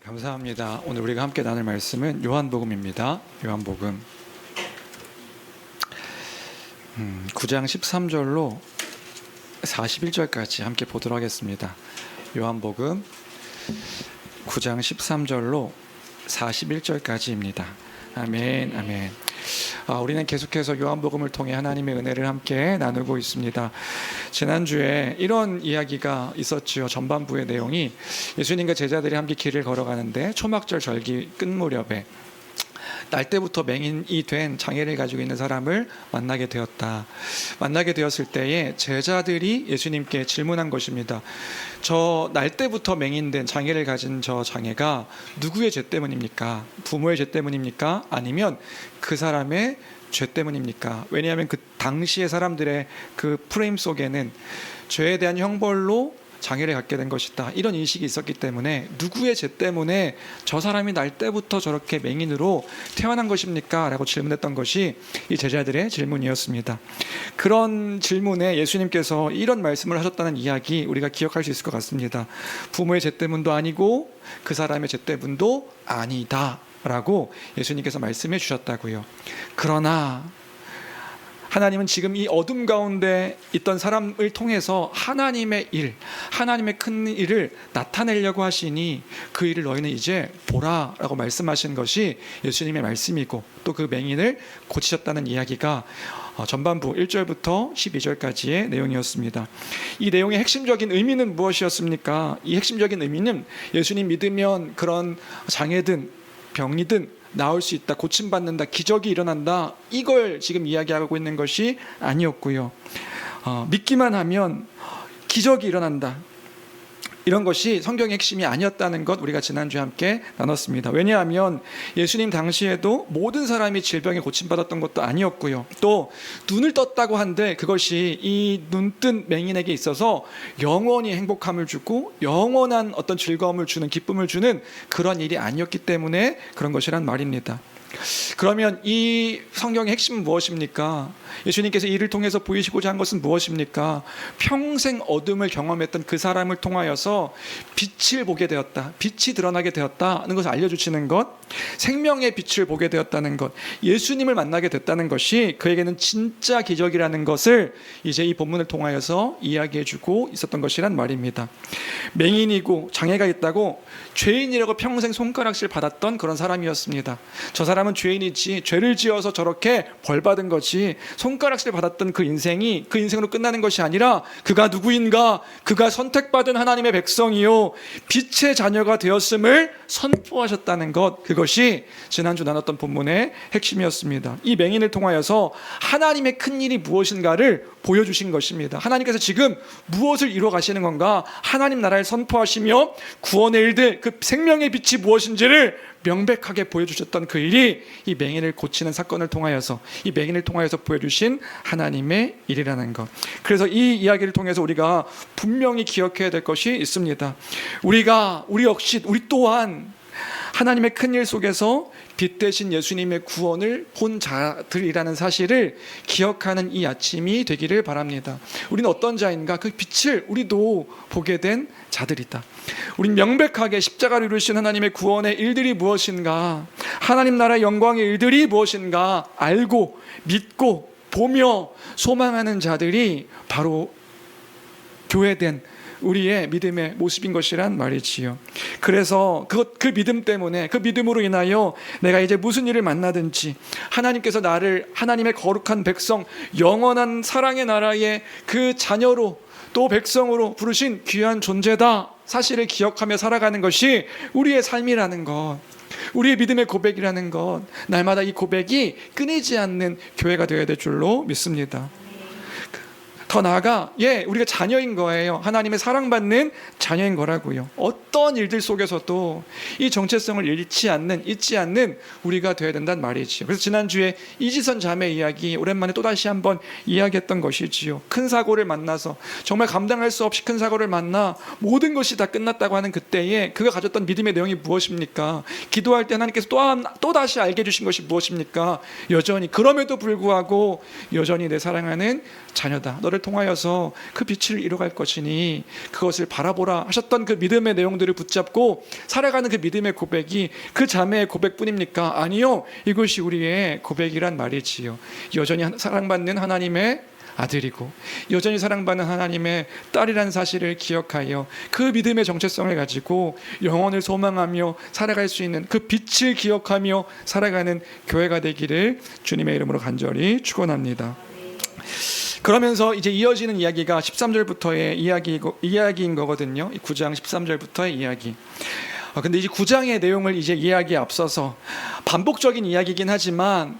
감사합니다. 오늘 우리가 함께 나눌 말씀은 요한복음입니다. 요한복음 9장 13절로 41절까지 함께 보도록 하겠습니다. 요한복음 9장 13절로 41절까지입니다. 아멘, 아멘. 우리는 계속해서 요한복음을 통해 하나님의 은혜를 함께 나누고 있습니다. 지난주에 이런 이야기가 있었죠. 전반부의 내용이 예수님과 제자들이 함께 길을 걸어가는데 초막절 절기 끝 무렵에 날 때부터 맹인이 된 장애를 가지고 있는 사람을 만나게 되었다. 만나게 되었을 때에 제자들이 예수님께 질문한 것입니다. 저 날 때부터 맹인된 장애를 가진 저 장애가 누구의 죄 때문입니까? 부모의 죄 때문입니까? 아니면 그 사람의 죄 때문입니까? 왜냐하면 그 당시의 사람들의 그 프레임 속에는 죄에 대한 형벌로 장애를 갖게 된 것이다, 이런 인식이 있었기 때문에 누구의 죄 때문에 저 사람이 날 때부터 저렇게 맹인으로 태어난 것입니까? 라고 질문했던 것이 이 제자들의 질문이었습니다. 그런 질문에 예수님께서 이런 말씀을 하셨다는 이야기 우리가 기억할 수 있을 것 같습니다. 부모의 죄 때문도 아니고 그 사람의 죄 때문도 아니다 라고 예수님께서 말씀해 주셨다고요. 그러나 하나님은 지금 이 어둠 가운데 있던 사람을 통해서 하나님의 일, 하나님의 큰 일을 나타내려고 하시니 그 일을 너희는 이제 보라 라고 말씀하신 것이 예수님의 말씀이고, 또 그 맹인을 고치셨다는 이야기가 전반부 1절부터 12절까지의 내용이었습니다. 이 내용의 핵심적인 의미는 무엇이었습니까? 이 핵심적인 의미는 예수님 믿으면 그런 장애든 병이든 나올 수 있다, 고침받는다, 기적이 일어난다, 이걸 지금 이야기하고 있는 것이 아니었고요. 믿기만 하면 기적이 일어난다, 이런 것이 성경의 핵심이 아니었다는 것 우리가 지난주에 함께 나눴습니다. 왜냐하면 예수님 당시에도 모든 사람이 질병에 고침받았던 것도 아니었고요. 또 눈을 떴다고 한들 그것이 이 눈뜬 맹인에게 있어서 영원히 행복함을 주고 영원한 어떤 즐거움을 주는, 기쁨을 주는 그런 일이 아니었기 때문에 그런 것이란 말입니다. 그러면 이 성경의 핵심은 무엇입니까? 예수님께서 이를 통해서 보이시고자 한 것은 무엇입니까? 평생 어둠을 경험했던 그 사람을 통하여서 빛을 보게 되었다, 빛이 드러나게 되었다는 것을 알려주시는 것, 생명의 빛을 보게 되었다는 것, 예수님을 만나게 됐다는 것이 그에게는 진짜 기적이라는 것을 이제 이 본문을 통하여서 이야기해주고 있었던 것이란 말입니다. 맹인이고 장애가 있다고 죄인이라고 평생 손가락질 받았던 그런 사람이었습니다. 저 사람은 죄인이지, 죄를 지어서 저렇게 벌받은 거지, 손가락질 받았던 그 인생이 그 인생으로 끝나는 것이 아니라 그가 누구인가? 그가 선택받은 하나님의 백성이요 빛의 자녀가 되었음을 선포하셨다는 것, 그것이 지난주 나눴던 본문의 핵심이었습니다. 이 맹인을 통하여서 하나님의 큰 일이 무엇인가를 보여주신 것입니다. 하나님께서 지금 무엇을 이루어 가시는 건가? 하나님 나라를 선포하시며 구원의 일들, 그 생명의 빛이 무엇인지를 명백하게 보여주셨던 그 일이 이 맹인을 고치는 사건을 통하여서, 이 맹인을 통하여서 보여주신 하나님의 일이라는 것. 그래서 이 이야기를 통해서 우리가 분명히 기억해야 될 것이 있습니다. 우리 역시, 우리 또한 하나님의 큰 일 속에서 빛 대신 예수님의 구원을 본 자들이라는 사실을 기억하는 이 아침이 되기를 바랍니다. 우리는 어떤 자인가? 그 빛을 우리도 보게 된 자들이다. 우린 명백하게 십자가를 이루신 하나님의 구원의 일들이 무엇인가, 하나님 나라의 영광의 일들이 무엇인가 알고 믿고 보며 소망하는 자들이 바로 교회된 우리의 믿음의 모습인 것이란 말이지요. 그래서 그 믿음 때문에, 그 믿음으로 인하여 내가 이제 무슨 일을 만나든지 하나님께서 나를 하나님의 거룩한 백성, 영원한 사랑의 나라의 그 자녀로, 또 백성으로 부르신 귀한 존재다 사실을 기억하며 살아가는 것이 우리의 삶이라는 것, 우리의 믿음의 고백이라는 것, 날마다 이 고백이 끊이지 않는 교회가 되어야 될 줄로 믿습니다. 더 나아가 우리가 자녀인 거예요. 하나님의 사랑받는 자녀인 거라고요. 어떤 일들 속에서도 이 정체성을 잊지 않는 우리가 되어야 된다는 말이지요. 그래서 지난주에 이지선 자매 이야기 오랜만에 또다시 한번 이야기했던 것이지요. 큰 사고를 만나서, 정말 감당할 수 없이 큰 사고를 만나 모든 것이 다 끝났다고 하는 그때에 그가 가졌던 믿음의 내용이 무엇입니까? 기도할 때 하나님께서 또다시 알게 해주신 것이 무엇입니까? 여전히, 그럼에도 불구하고 여전히 내 사랑하는 자녀다, 너를 통하여서 그 빛을 이뤄갈 것이니 그것을 바라보라 하셨던 그 믿음의 내용들을 붙잡고 살아가는 그 믿음의 고백이 그 자매의 고백뿐입니까? 아니요, 이것이 우리의 고백이란 말이지요. 여전히 사랑받는 하나님의 아들이고 여전히 사랑받는 하나님의 딸이라는 사실을 기억하여 그 믿음의 정체성을 가지고 영혼을 소망하며 살아갈 수 있는 그 빛을 기억하며 살아가는 교회가 되기를 주님의 이름으로 간절히 축원합니다. 그러면서 이제 이어지는 이야기가 13절부터의 이야기인 거거든요. 9장 13절부터의 이야기. 근데 이제 9장의 내용을 이제 이야기에 앞서서 반복적인 이야기이긴 하지만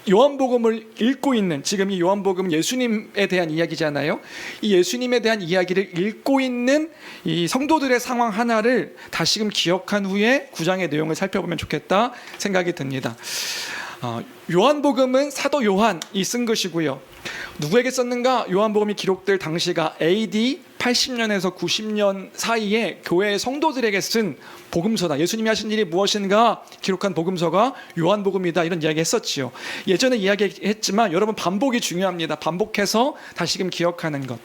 요한복음을 읽고 있는, 지금 이 요한복음은 예수님에 대한 이야기잖아요. 이 예수님에 대한 이야기를 읽고 있는 이 성도들의 상황 하나를 다시금 기억한 후에 9장의 내용을 살펴보면 좋겠다 생각이 듭니다. 요한복음은 사도 요한이 쓴 것이고요. 누구에게 썼는가? 요한복음이 기록될 당시가 AD 80년에서 90년 사이에 교회의 성도들에게 쓴 복음서다. 예수님이 하신 일이 무엇인가 기록한 복음서가 요한복음이다. 이런 이야기 했었지요. 예전에 이야기했지만 여러분, 반복이 중요합니다. 반복해서 다시금 기억하는 것.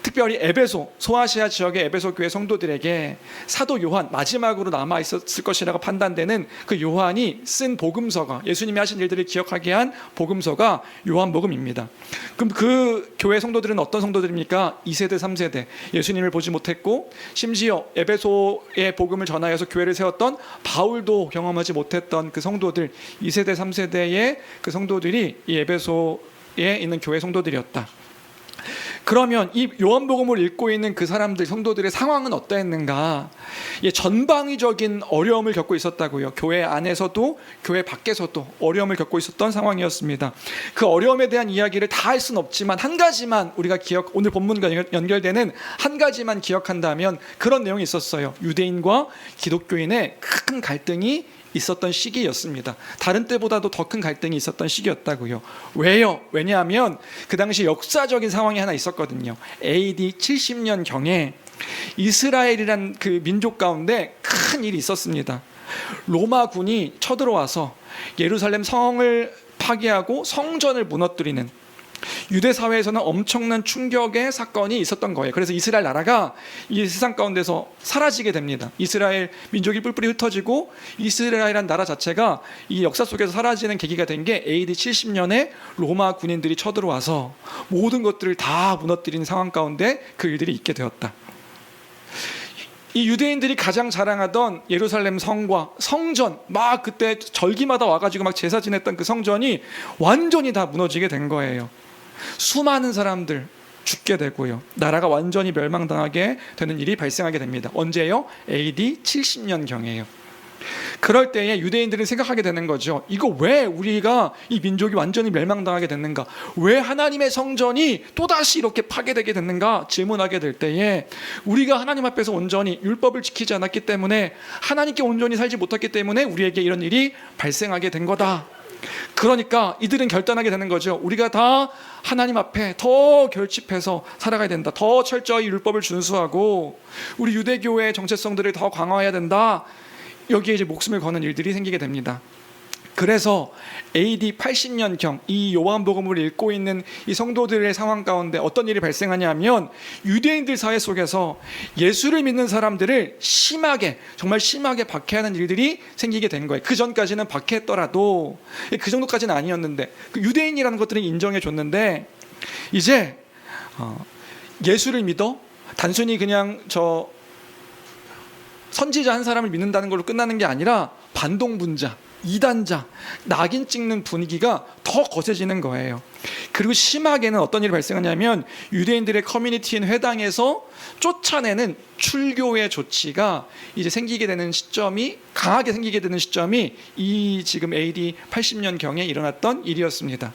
특별히 에베소, 소아시아 지역의 에베소 교회 성도들에게 사도 요한, 마지막으로 남아 있었을 것이라고 판단되는 그 요한이 쓴 복음서가, 예수님이 하신 일들을 기억하게 한 복음서가 요한복음입니다. 그럼 그 교회 성도들은 어떤 성도들입니까? 2세대, 3세대, 예수님을 보지 못했고 심지어 에베소의 복음을 전하여서 교회를 세웠던 바울도 경험하지 못했던 그 성도들, 2세대, 3세대의 그 성도들이 이 에베소에 있는 교회 성도들이었다. 그러면 이 요한복음을 읽고 있는 그 사람들, 성도들의 상황은 어떠했는가? 전방위적인 어려움을 겪고 있었다고요. 교회 안에서도 교회 밖에서도 어려움을 겪고 있었던 상황이었습니다. 그 어려움에 대한 이야기를 다 할 수는 없지만 한 가지만 우리가 오늘 본문과 연결되는 한 가지만 기억한다면 그런 내용이 있었어요. 유대인과 기독교인의 큰 갈등이 있었던 시기였습니다. 다른 때보다도 더 큰 갈등이 있었던 시기였다고요. 왜요? 왜냐하면 그 당시 역사적인 상황이 하나 있었거든요. AD 70년경에 이스라엘이란 그 민족 가운데 큰 일이 있었습니다. 로마군이 쳐들어와서 예루살렘 성을 파괴하고 성전을 무너뜨리는, 유대 사회에서는 엄청난 충격의 사건이 있었던 거예요. 그래서 이스라엘 나라가 이 세상 가운데서 사라지게 됩니다. 이스라엘 민족이 뿔뿔이 흩어지고 이스라엘이라는 나라 자체가 이 역사 속에서 사라지는 계기가 된 게 AD 70년에 로마 군인들이 쳐들어와서 모든 것들을 다 무너뜨리는 상황 가운데 그 일들이 있게 되었다. 이 유대인들이 가장 자랑하던 예루살렘 성과 성전, 막 그때 절기마다 와가지고 막 제사 지냈던 그 성전이 완전히 다 무너지게 된 거예요. 수많은 사람들 죽게 되고요. 나라가 완전히 멸망당하게 되는 일이 발생하게 됩니다. 언제요? AD 70년경이에요. 그럴 때에 유대인들은 생각하게 되는 거죠. 이거 왜 우리가 이 민족이 완전히 멸망당하게 됐는가? 왜 하나님의 성전이 또다시 이렇게 파괴되게 됐는가? 질문하게 될 때에 우리가 하나님 앞에서 온전히 율법을 지키지 않았기 때문에, 하나님께 온전히 살지 못했기 때문에 우리에게 이런 일이 발생하게 된 거다. 그러니까 이들은 결단하게 되는 거죠. 우리가 다 하나님 앞에 더 결집해서 살아가야 된다. 더 철저히 율법을 준수하고 우리 유대교회의 정체성들을 더 강화해야 된다. 여기에 이제 목숨을 거는 일들이 생기게 됩니다. 그래서 AD 80년경 이 요한복음을 읽고 있는 이 성도들의 상황 가운데 어떤 일이 발생하냐면, 유대인들 사회 속에서 예수를 믿는 사람들을 심하게, 정말 심하게 박해하는 일들이 생기게 된 거예요. 그 전까지는 박해했더라도 그 정도까지는 아니었는데, 그 유대인이라는 것들은 인정해 줬는데, 이제 예수를 믿어 단순히 그냥 선지자 한 사람을 믿는다는 걸로 끝나는 게 아니라 반동분자, 이단자, 낙인 찍는 분위기가 더 거세지는 거예요. 그리고 심하게는 어떤 일이 발생하냐면, 유대인들의 커뮤니티인 회당에서 쫓아내는 출교의 조치가 이제 생기게 되는 시점이, 강하게 생기게 되는 시점이 이 지금 AD 80년경에 일어났던 일이었습니다.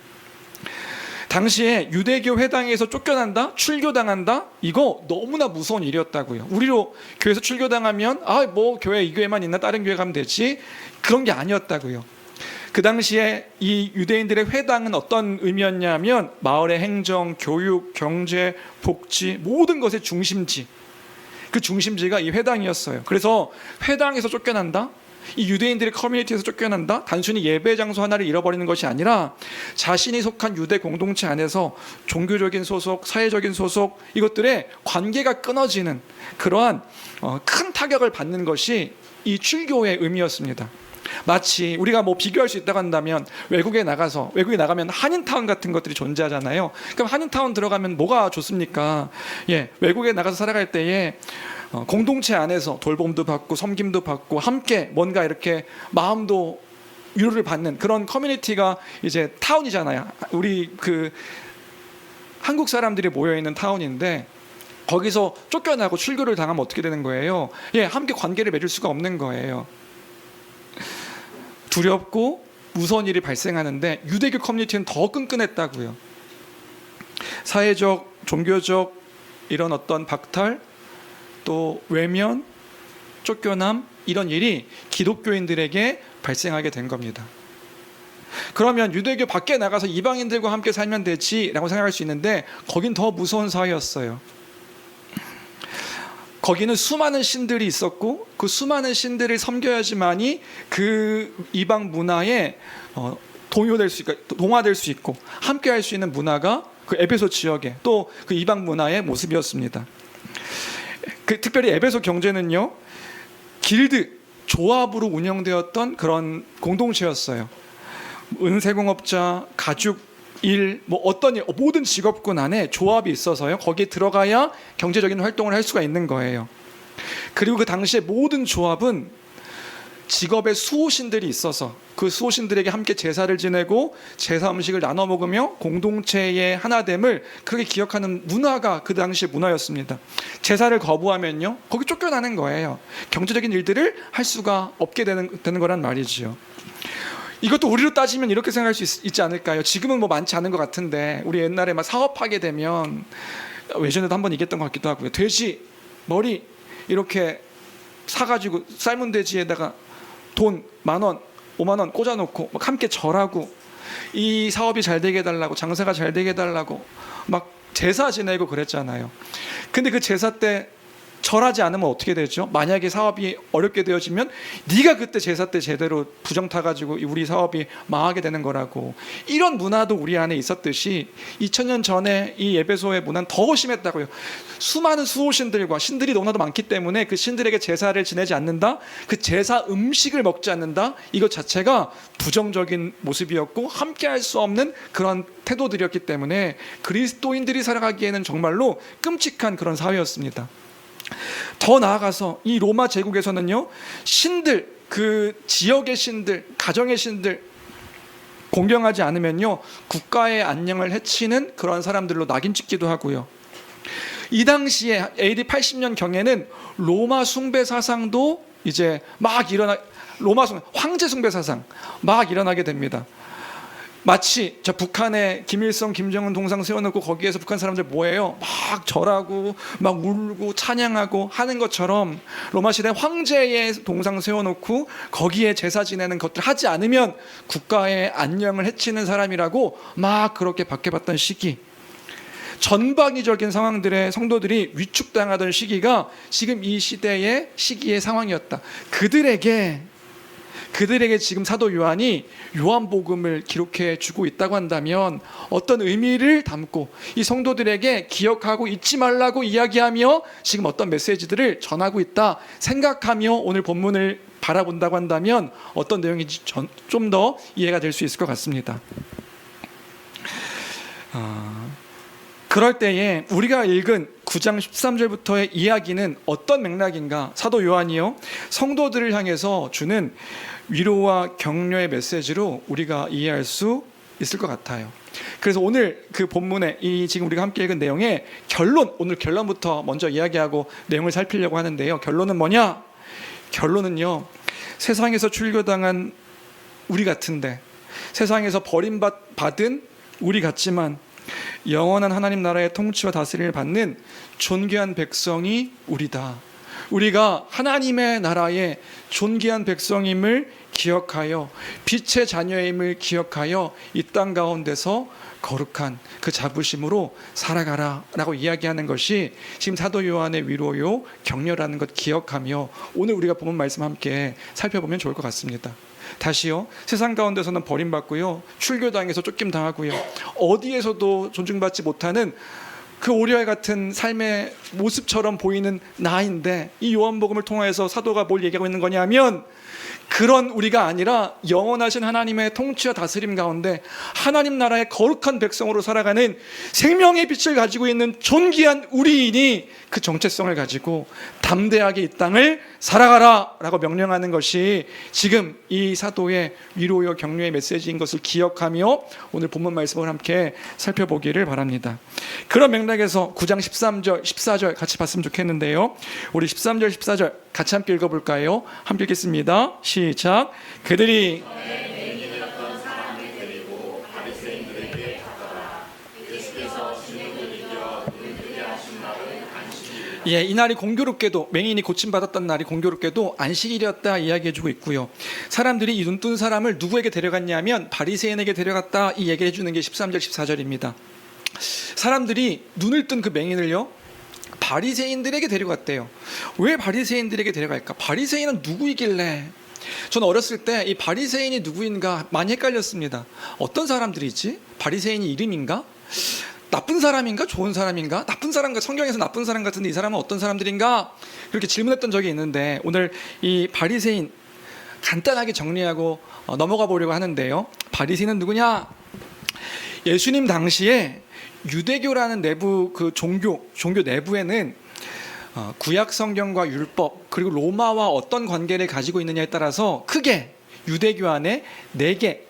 당시에 유대교 회당에서 쫓겨난다, 출교당한다, 이거 너무나 무서운 일이었다고요. 우리로 교회에서 출교당하면 뭐 교회 이 교회만 있나, 다른 교회 가면 되지, 그런 게 아니었다고요. 그 당시에 이 유대인들의 회당은 어떤 의미였냐면, 마을의 행정, 교육, 경제, 복지, 모든 것의 중심지, 그 중심지가 이 회당이었어요. 그래서 회당에서 쫓겨난다, 이 유대인들의 커뮤니티에서 쫓겨난다? 단순히 예배 장소 하나를 잃어버리는 것이 아니라 자신이 속한 유대 공동체 안에서 종교적인 소속, 사회적인 소속, 이것들의 관계가 끊어지는 그러한 큰 타격을 받는 것이 이 출교의 의미였습니다. 마치 우리가 뭐 비교할 수 있다고 한다면 외국에 나가면 한인타운 같은 것들이 존재하잖아요. 그럼 한인타운 들어가면 뭐가 좋습니까? 외국에 나가서 살아갈 때에 공동체 안에서 돌봄도 받고 섬김도 받고 함께 뭔가 이렇게 마음도 위로를 받는 그런 커뮤니티가 이제 타운이잖아요. 우리 그 한국 사람들이 모여 있는 타운인데 거기서 쫓겨나고 출교를 당하면 어떻게 되는 거예요? 함께 관계를 맺을 수가 없는 거예요. 두렵고 무서운 일이 발생하는데 유대교 커뮤니티는 더 끈끈했다고요. 사회적, 종교적 이런 어떤 박탈, 또 외면, 쫓겨남 이런 일이 기독교인들에게 발생하게 된 겁니다. 그러면 유대교 밖에 나가서 이방인들과 함께 살면 되지라고 생각할 수 있는데 거긴 더 무서운 사회였어요. 거기는 수많은 신들이 있었고 그 수많은 신들을 섬겨야지만이 그 이방 문화에 동화될 수 있고 함께할 수 있는 문화가 그 에베소 지역에 또 그 이방 문화의 모습이었습니다. 특별히 에베소 경제는요 길드 조합으로 운영되었던 그런 공동체였어요. 은세공업자, 가죽 일, 모든 직업군 안에 조합이 있어서요. 거기에 들어가야 경제적인 활동을 할 수가 있는 거예요. 그리고 그 당시에 모든 조합은 직업의 수호신들이 있어서 그 수호신들에게 함께 제사를 지내고 제사 음식을 나눠 먹으며 공동체의 하나됨을 그렇게 기억하는 문화가 그 당시의 문화였습니다. 제사를 거부하면요, 거기 쫓겨나는 거예요. 경제적인 일들을 할 수가 없게 되는 거란 말이지요. 이것도 우리로 따지면 이렇게 생각할 수 있지 않을까요? 지금은 뭐 많지 않은 것 같은데 우리 옛날에 막 사업하게 되면 예전에도 한번 얘기했던 것 같기도 하고요. 돼지 머리 이렇게 사가지고 삶은 돼지에다가 돈 10,000원, 50,000원 꽂아놓고 막 함께 절하고 이 사업이 잘 되게 해달라고 장사가 잘 되게 해달라고 막 제사 지내고 그랬잖아요. 근데 그 제사 때 절하지 않으면 어떻게 되죠? 만약에 사업이 어렵게 되어지면 네가 그때 제사 때 제대로 부정 타가지고 우리 사업이 망하게 되는 거라고. 이런 문화도 우리 안에 있었듯이 2000년 전에 이 에베소의 문화는 더 심했다고요. 수많은 수호신들과 신들이 너무나도 많기 때문에 그 신들에게 제사를 지내지 않는다, 그 제사 음식을 먹지 않는다, 이것 자체가 부정적인 모습이었고 함께 할 수 없는 그런 태도들이었기 때문에 그리스도인들이 살아가기에는 정말로 끔찍한 그런 사회였습니다. 더 나아가서 이 로마 제국에서는요, 신들, 그 지역의 신들, 가정의 신들 공경하지 않으면요 국가의 안녕을 해치는 그런 사람들로 낙인 찍기도 하고요. 이 당시에 AD 80년 경에는 로마 숭배 사상도 이제 막 황제 숭배 사상 막 일어나게 됩니다. 마치 저 북한에 김일성, 김정은 동상 세워놓고 거기에서 북한 사람들 뭐예요? 막 절하고 막 울고 찬양하고 하는 것처럼 로마 시대 황제의 동상 세워놓고 거기에 제사 지내는 것들 하지 않으면 국가의 안녕을 해치는 사람이라고 막 그렇게 박해받던 시기, 전방위적인 상황들의 성도들이 위축당하던 시기가 지금 이 시기의 상황이었다. 그들에게 지금 사도 요한이 요한복음을 기록해 주고 있다고 한다면 어떤 의미를 담고 이 성도들에게 기억하고 잊지 말라고 이야기하며 지금 어떤 메시지들을 전하고 있다 생각하며 오늘 본문을 바라본다고 한다면 어떤 내용인지 좀 더 이해가 될 수 있을 것 같습니다. 그럴 때에 우리가 읽은 9장 13절부터의 이야기는 어떤 맥락인가? 사도 요한이요, 성도들을 향해서 주는 위로와 격려의 메시지로 우리가 이해할 수 있을 것 같아요. 그래서 오늘 그 본문에 지금 우리가 함께 읽은 내용의 오늘 결론부터 먼저 이야기하고 내용을 살피려고 하는데요. 결론은 뭐냐? 결론은요, 세상에서 출교당한 우리 같은데, 세상에서 버림받은 우리 같지만 영원한 하나님 나라의 통치와 다스림을 받는 존귀한 백성이 우리다. 우리가 하나님의 나라의 존귀한 백성임을 기억하여 빛의 자녀임을 기억하여 이 땅 가운데서 거룩한 그 자부심으로 살아가라 라고 이야기하는 것이 지금 사도 요한의 위로요 격려라는 것 기억하며 오늘 우리가 본문 말씀 함께 살펴보면 좋을 것 같습니다. 다시요, 세상 가운데서는 버림받고요, 출교당해서 쫓김당하고요, 어디에서도 존중받지 못하는 그 오리알 같은 삶의 모습처럼 보이는 나인데, 이 요한복음을 통해서 사도가 뭘 얘기하고 있는 거냐면, 그런 우리가 아니라 영원하신 하나님의 통치와 다스림 가운데 하나님 나라의 거룩한 백성으로 살아가는 생명의 빛을 가지고 있는 존귀한 우리인이 그 정체성을 가지고 담대하게 이 땅을 살아가라 라고 명령하는 것이 지금 이 사도의 위로요 격려의 메시지인 것을 기억하며 오늘 본문 말씀을 함께 살펴보기를 바랍니다. 그런 맥락에서 9장 13절 14절 같이 봤으면 좋겠는데요, 우리 13절 14절 같이 함께 읽어볼까요? 함께 읽겠습니다. 시작. 그들이 이날이 공교롭게도, 맹인이 고침받았던 날이 공교롭게도 안식일이었다 이야기해주고 있고요, 사람들이 이 눈뜬 사람을 누구에게 데려갔냐면 바리새인에게 데려갔다 이 얘기를 해주는 게 13절 14절입니다. 사람들이 눈을 뜬 그 맹인을요 바리새인들에게 데려갔대요. 왜 바리새인들에게 데려갈까? 바리새인은 누구이길래? 저는 어렸을 때 이 바리새인이 누구인가 많이 헷갈렸습니다. 어떤 사람들이지? 바리새인이 이름인가? 나쁜 사람인가? 좋은 사람인가? 나쁜 사람과 성경에서 나쁜 사람 같은데 이 사람은 어떤 사람들인가? 그렇게 질문했던 적이 있는데, 오늘 이 바리새인 간단하게 정리하고 넘어가 보려고 하는데요, 바리새인은 누구냐? 예수님 당시에 유대교라는 내부 그 종교 내부에는 구약 성경과 율법 그리고 로마와 어떤 관계를 가지고 있느냐에 따라서 크게 유대교 안에 4개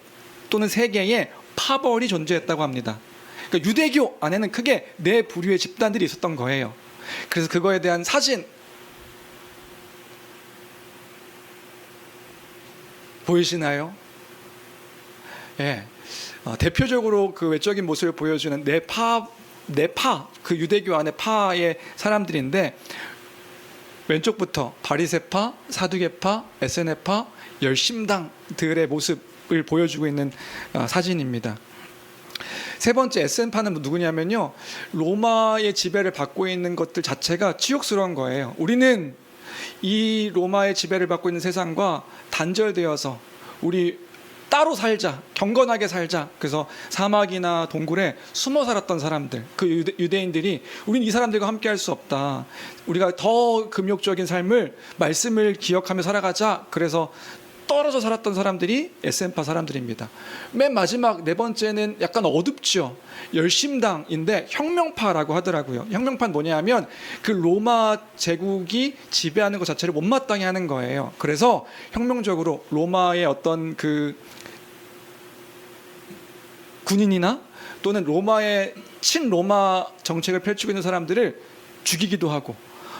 또는 3개의 파벌이 존재했다고 합니다. 그러니까 유대교 안에는 크게 4부류의 집단들이 있었던 거예요. 그래서 그거에 대한 사진 보이시나요? 예. 대표적으로 그 외적인 모습을 보여주는 네파 그 유대교 안의 파의 사람들인데, 왼쪽부터 바리새파, 사두개파, 에세네파, 열심당들의 모습을 보여주고 있는 사진입니다. 세 번째 에센파는 누구냐면요, 로마의 지배를 받고 있는 것들 자체가 치욕스러운 거예요. 우리는 이 로마의 지배를 받고 있는 세상과 단절되어서 우리 따로 살자, 경건하게 살자. 그래서 사막이나 동굴에 숨어 살았던 사람들, 그 유대인들이 우리는 이 사람들과 함께 할 수 없다, 우리가 더 금욕적인 삶을, 말씀을 기억하며 살아가자. 그래서 떨어져 살았던 사람들이 에센파 사람들입니다. 맨 마지막 4번째는 약간 어둡죠. 열심당인데 혁명파라고 하더라고요. 혁명파는 뭐냐면 그 로마 제국이 지배하는 것 자체를 못마땅해 하는 거예요. 그래서 혁명적으로 로마의 어떤 그 군인이나 또는 로마의 친로마 정책을 펼치고 있는 사람들을 죽이기도 하고,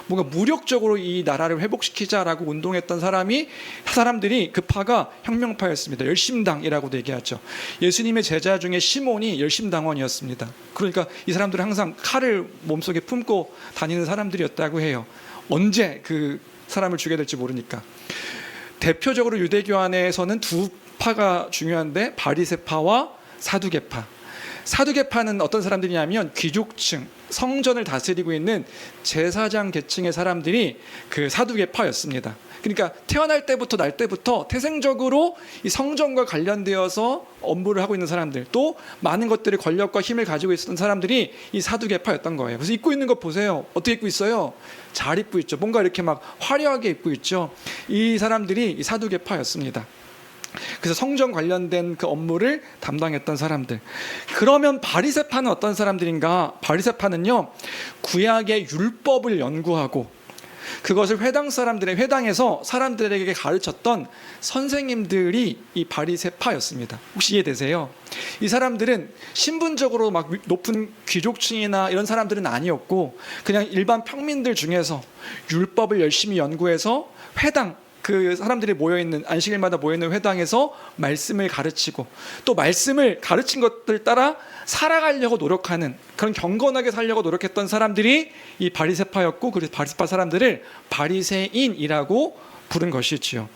뭔가 무력적으로 이 나라를 회복시키자라고 운동했던 사람들이 그 파가 혁명파였습니다. 열심당이라고도 얘기하죠. 예수님의 제자 중에 시몬이 열심당원이었습니다. 그러니까 이 사람들은 항상 칼을 몸속에 품고 다니는 사람들이었다고 해요. 언제 그 사람을 죽여야 될지 모르니까. 대표적으로 유대교 안에서는 2파가 중요한데, 바리새파와 사두개파. 사두개파는 어떤 사람들이냐면 귀족층, 성전을 다스리고 있는 제사장 계층의 사람들이 그 사두개파였습니다. 그러니까 태어날 때부터 날 때부터 태생적으로 이 성전과 관련되어서 업무를 하고 있는 사람들, 또 많은 것들의 권력과 힘을 가지고 있었던 사람들이 이 사두개파였던 거예요. 그래서 입고 있는 것 보세요. 어떻게 입고 있어요? 잘 입고 있죠. 뭔가 이렇게 막 화려하게 입고 있죠. 이 사람들이 이 사두개파였습니다. 그래서 성전 관련된 그 업무를 담당했던 사람들. 그러면 바리새파는 어떤 사람들인가? 바리새파는요, 구약의 율법을 연구하고 그것을 회당에서 사람들에게 가르쳤던 선생님들이 이 바리새파였습니다. 혹시 이해되세요? 이 사람들은 신분적으로 막 높은 귀족층이나 이런 사람들은 아니었고, 그냥 일반 평민들 중에서 율법을 열심히 연구해서 회당, 그 사람들이 모여있는 안식일마다 모여있는 회당에서 말씀을 가르치고 또 말씀을 가르친 것들 따라 살아가려고 노력하는 그런 경건하게 살려고 노력했던 사람들이 이 바리새파였고 그래서 바리새파 사람들을 바리새인이라고 부른 것이지요.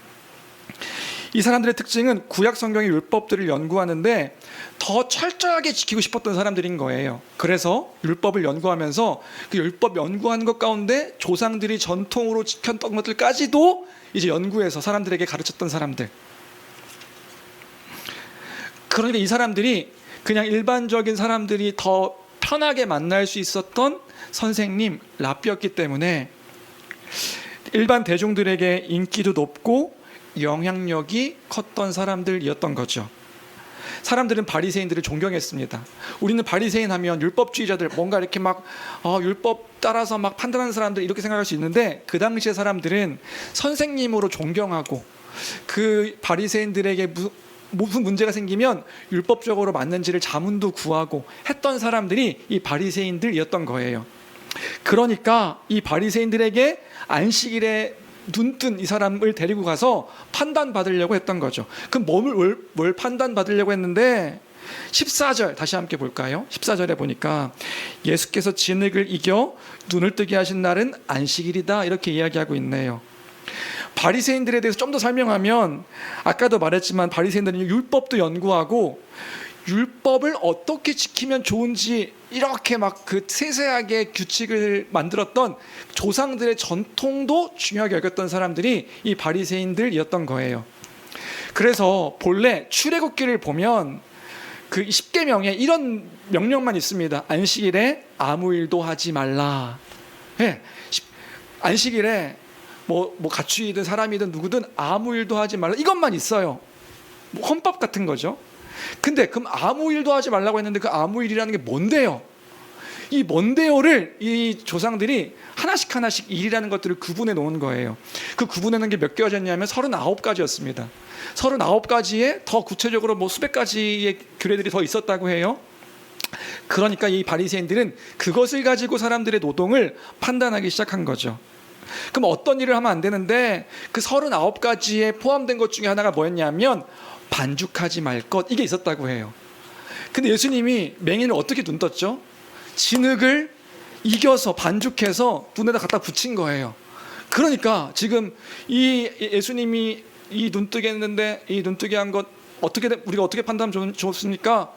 이 사람들의 특징은 구약 성경의 율법들을 연구하는데 더 철저하게 지키고 싶었던 사람들인 거예요. 그래서 율법을 연구하면서 그 율법 연구하는 것 가운데 조상들이 전통으로 지켰던 것들까지도 이제 연구해서 사람들에게 가르쳤던 사람들. 그러니까 이 사람들이 그냥 일반적인 사람들이 더 편하게 만날 수 있었던 선생님, 랍비였기 때문에 일반 대중들에게 인기도 높고 영향력이 컸던 사람들이었던 거죠. 사람들은 바리새인들을 존경했습니다. 우리는 바리새인 하면 율법주의자들, 뭔가 이렇게 막 율법 따라서 막 판단하는 사람들 이렇게 생각할 수 있는데 그 당시의 사람들은 선생님으로 존경하고 그 바리새인들에게 무슨 문제가 생기면 율법적으로 맞는지를 자문도 구하고 했던 사람들이 이 바리새인들이었던 거예요. 그러니까 이 바리새인들에게 안식일에 눈뜬 이 사람을 데리고 가서 판단받으려고 했던 거죠. 그럼 뭘 판단받으려고 했는데 14절 다시 함께 볼까요? 14절에 보니까 예수께서 진흙을 이겨 눈을 뜨게 하신 날은 안식일이다 이렇게 이야기하고 있네요. 바리새인들에 대해서 좀 더 설명하면 아까도 말했지만 바리새인들은 율법도 연구하고 율법을 어떻게 지키면 좋은지 이렇게 막 그 세세하게 규칙을 만들었던 조상들의 전통도 중요하게 여겼던 사람들이 이 바리새인들이었던 거예요. 그래서 본래 출애굽기를 보면 그 10계명에 이런 명령만 있습니다. 안식일에 아무 일도 하지 말라. 네. 안식일에 뭐 가축이든 사람이든 누구든 아무 일도 하지 말라. 이것만 있어요. 뭐 헌법 같은 거죠. 근데 그럼 아무 일도 하지 말라고 했는데 그 아무 일이라는 게 뭔데요? 이 뭔데요를 이 조상들이 하나씩 일이라는 것들을 구분해 놓은 거예요. 그 구분하는 게 몇 개였냐면 39가지였습니다. 39가지에 더 구체적으로 뭐 수백 가지의 규례들이 더 있었다고 해요. 그러니까 이 바리새인들은 그것을 가지고 사람들의 노동을 판단하기 시작한 거죠. 그럼 어떤 일을 하면 안 되는데 그 39가지에 포함된 것 중에 하나가 뭐였냐면 반죽하지 말 것, 이게 있었다고 해요. 근데 예수님이 맹인을 어떻게 눈 떴죠? 진흙을 이겨서 반죽해서 눈에다 갖다 붙인 거예요. 그러니까 지금 이 예수님이 이 눈뜨게 했는데 이 눈뜨게 한 것 우리가 어떻게 판단하면 좋습니까?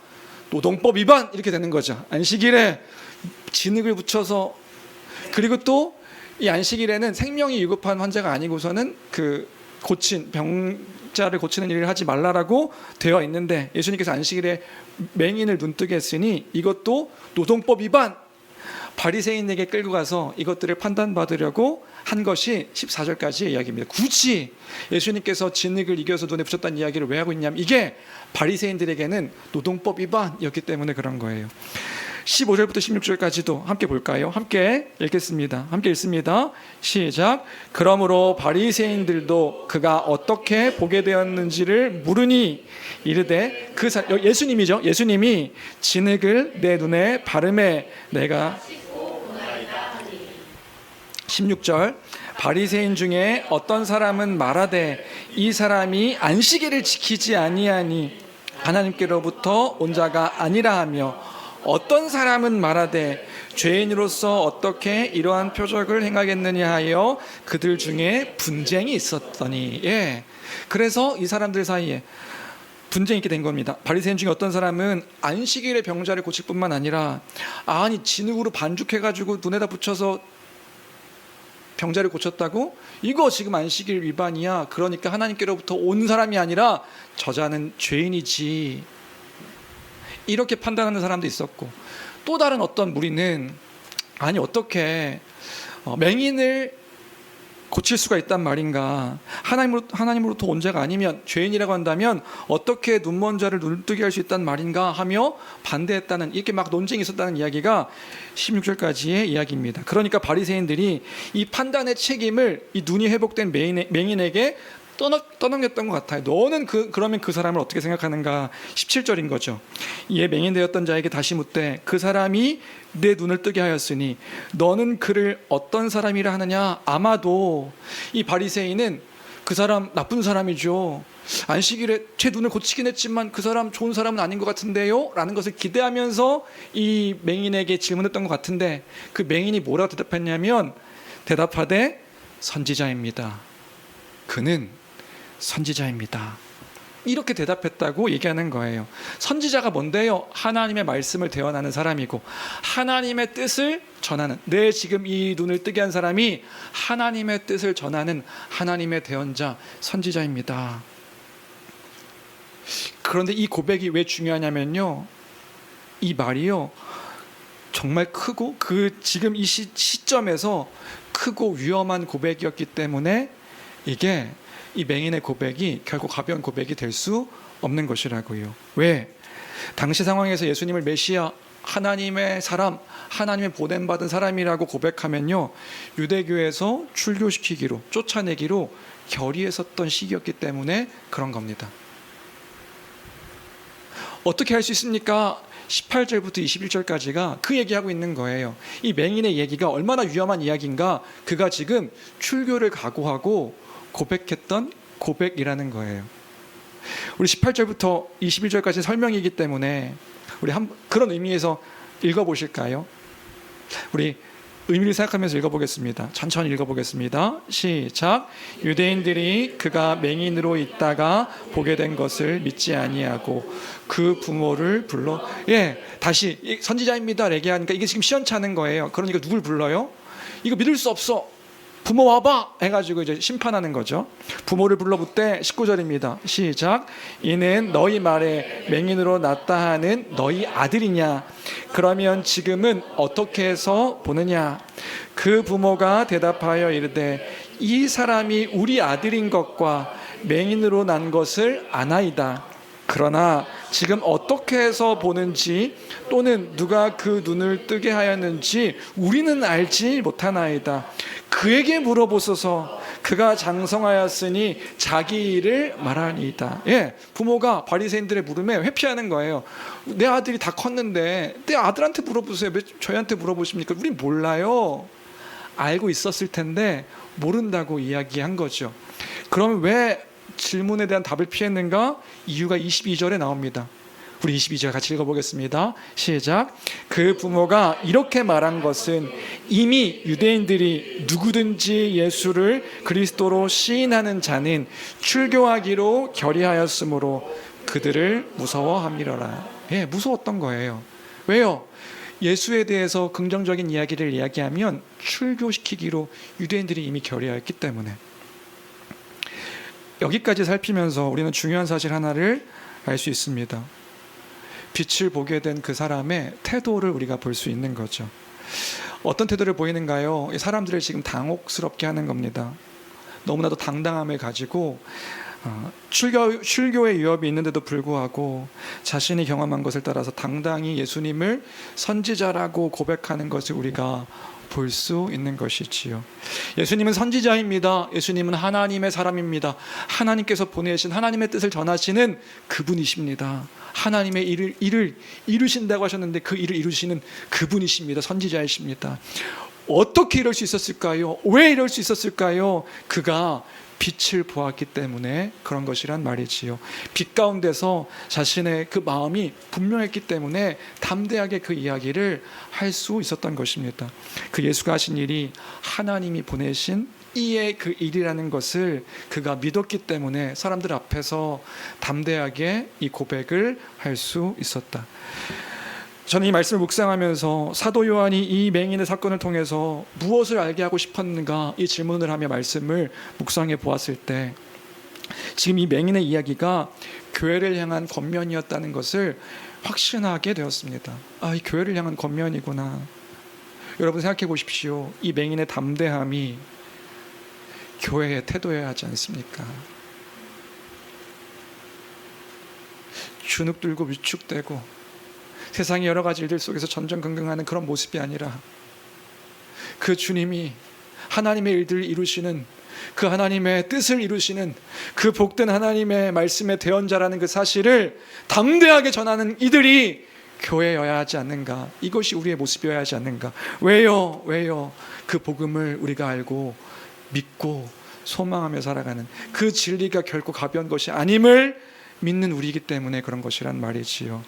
노동법 위반 이렇게 되는 거죠. 안식일에 진흙을 붙여서, 그리고 또 이 안식일에는 생명이 위급한 환자가 아니고서는 그 고친 병자를 고치는 일을 하지 말라라고 되어 있는데 예수님께서 안식일에 맹인을 눈뜨게 했으니 이것도 노동법 위반, 바리새인에게 끌고 가서 이것들을 판단받으려고 한 것이 14절까지의 이야기입니다. 굳이 예수님께서 진흙을 이겨서 눈에 붙였다는 이야기를 왜 하고 있냐면 이게 바리새인들에게는 노동법 위반이었기 때문에 그런 거예요. 15절부터 16절까지도 함께 볼까요? 함께 읽겠습니다. 함께 읽습니다. 시작. 그러므로 바리새인들도 그가 어떻게 보게 되었는지를 물으니 이르되 예수님이죠. 예수님이 진흙을 내 눈에 바르매 내가 16절 바리새인 중에 어떤 사람은 말하되 이 사람이 안식일을 지키지 아니하니 하나님께로부터 온 자가 아니라 하며 어떤 사람은 말하되 죄인으로서 어떻게 이러한 표적을 행하겠느냐 하여 그들 중에 분쟁이 있었더니. 그래서 이 사람들 사이에 분쟁이 있게 된 겁니다. 바리새인 중에 어떤 사람은 안식일에 병자를 고칠 뿐만 아니라 아니 진흙으로 반죽해가지고 눈에다 붙여서 병자를 고쳤다고? 이거 지금 안식일 위반이야. 그러니까 하나님께로부터 온 사람이 아니라 저자는 죄인이지. 이렇게 판단하는 사람도 있었고, 또 다른 어떤 무리는 아니 어떻게 맹인을 고칠 수가 있단 말인가, 하나님으로부터 온 자가 아니면 죄인이라고 한다면 어떻게 눈먼 자를 눈뜨게 할 수 있단 말인가 하며 반대했다는, 이렇게 막 논쟁이 있었다는 이야기가 16절까지의 이야기입니다. 그러니까 바리새인들이 이 판단의 책임을 이 눈이 회복된 맹인에게 떠넘겼던 것 같아요. 너는 그러면 그 사람을 어떻게 생각하는가? 17절인 거죠. 이에 맹인 되었던 자에게 다시 묻되 그 사람이 내 눈을 뜨게 하였으니 너는 그를 어떤 사람이라 하느냐? 아마도 이 바리새인은 그 사람 나쁜 사람이죠. 안식일에 제 눈을 고치긴 했지만 그 사람 좋은 사람은 아닌 것 같은데요? 라는 것을 기대하면서 이 맹인에게 질문했던 것 같은데, 그 맹인이 뭐라고 대답했냐면, 대답하되 선지자입니다. 그는 선지자입니다. 이렇게 대답했다고 얘기하는 거예요. 선지자가 뭔데요? 하나님의 말씀을 대언하는 사람이고 하나님의 뜻을 전하는, 내 지금 이 눈을 뜨게 한 사람이 하나님의 뜻을 전하는 하나님의 대언자, 선지자입니다. 그런데 이 고백이 왜 중요하냐면요, 이 말이요 정말 크고 그 지금 이 시점에서 크고 위험한 고백이었기 때문에 이게, 이 맹인의 고백이 결국 가벼운 고백이 될 수 없는 것이라고요. 왜? 당시 상황에서 예수님을 메시아, 하나님의 사람, 하나님의 보냄받은 사람이라고 고백하면요, 유대교에서 출교시키기로, 쫓아내기로 결의했었던 시기였기 때문에 그런 겁니다. 어떻게 할 수 있습니까? 18절부터 21절까지가 그 얘기하고 있는 거예요. 이 맹인의 얘기가 얼마나 위험한 이야기인가, 그가 지금 출교를 각오하고 고백했던 고백이라는 거예요. 우리 18절부터 21절까지 설명이기 때문에 우리 그런 의미에서 읽어보실까요? 우리 의미를 생각하면서 읽어보겠습니다. 천천히 읽어보겠습니다. 시작. 유대인들이 그가 맹인으로 있다가 보게 된 것을 믿지 아니하고 그 부모를 불러, 다시 선지자입니다 얘기하니까 이게 지금 시원찮은 거예요. 그러니까 누굴 불러요? 이거 믿을 수 없어, 부모 와봐 해가지고 이제 심판하는 거죠. 부모를 불러붙대 19절입니다. 시작. 이는 너희 말에 맹인으로 났다 하는 너희 아들이냐? 그러면 지금은 어떻게 해서 보느냐? 그 부모가 대답하여 이르되 이 사람이 우리 아들인 것과 맹인으로 난 것을 아나이다. 그러나 지금 어떻게 해서 보는지 또는 누가 그 눈을 뜨게 하였는지 우리는 알지 못하나이다. 그에게 물어보소서. 그가 장성하였으니 자기 일을 말하니이다. 부모가 바리새인들의 물음에 회피하는 거예요. 내 아들이 다 컸는데 내 아들한테 물어보세요. 왜 저희한테 물어보십니까? 우린 몰라요. 알고 있었을 텐데 모른다고 이야기한 거죠. 그럼 왜 질문에 대한 답을 피했는가? 이유가 22절에 나옵니다. 우리 22절 같이 읽어보겠습니다. 시작. 그 부모가 이렇게 말한 것은 이미 유대인들이 누구든지 예수를 그리스도로 시인하는 자는 출교하기로 결의하였으므로 그들을 무서워함이러라. 무서웠던 거예요. 왜요? 예수에 대해서 긍정적인 이야기를 이야기하면 출교시키기로 유대인들이 이미 결의하였기 때문에. 여기까지 살피면서 우리는 중요한 사실 하나를 알 수 있습니다. 빛을 보게 된 그 사람의 태도를 우리가 볼 수 있는 거죠. 어떤 태도를 보이는가요? 사람들을 지금 당혹스럽게 하는 겁니다. 너무나도 당당함을 가지고 출교의 위협이 있는데도 불구하고 자신이 경험한 것을 따라서 당당히 예수님을 선지자라고 고백하는 것을 우리가 볼 수 있는 것이지요. 예수님은 선지자입니다. 예수님은 하나님의 사람입니다. 하나님께서 보내신 하나님의 뜻을 전하시는 그분이십니다. 하나님의 일을 이루신다고 하셨는데 그 일을 이루시는 그분이십니다. 선지자이십니다. 어떻게 이럴 수 있었을까요? 왜 이럴 수 있었을까요? 그가 빛을 보았기 때문에 그런 것이란 말이지요. 빛 가운데서 자신의 그 마음이 분명했기 때문에 담대하게 그 이야기를 할 수 있었던 것입니다. 그 예수가 하신 일이 하나님이 보내신 이의 그 일이라는 것을 그가 믿었기 때문에 사람들 앞에서 담대하게 이 고백을 할 수 있었다. 저는 이 말씀을 묵상하면서 사도 요한이 이 맹인의 사건을 통해서 무엇을 알게 하고 싶었는가, 이 질문을 하며 말씀을 묵상해 보았을 때 지금 이 맹인의 이야기가 교회를 향한 권면이었다는 것을 확신하게 되었습니다. 이 교회를 향한 권면이구나. 여러분 생각해 보십시오. 이 맹인의 담대함이 교회의 태도여야 하지 않습니까? 주눅 들고 위축되고 세상의 여러 가지 일들 속에서 전전긍긍하는 그런 모습이 아니라 그 주님이 하나님의 일들을 이루시는, 그 하나님의 뜻을 이루시는 그 복된 하나님의 말씀의 대언자라는 그 사실을 담대하게 전하는 이들이 교회여야 하지 않는가. 이것이 우리의 모습이어야 하지 않는가. 왜요? 그 복음을 우리가 알고 믿고 소망하며 살아가는 그 진리가 결코 가벼운 것이 아님을 믿는 우리이기 때문에 그런 것이란 말이지요.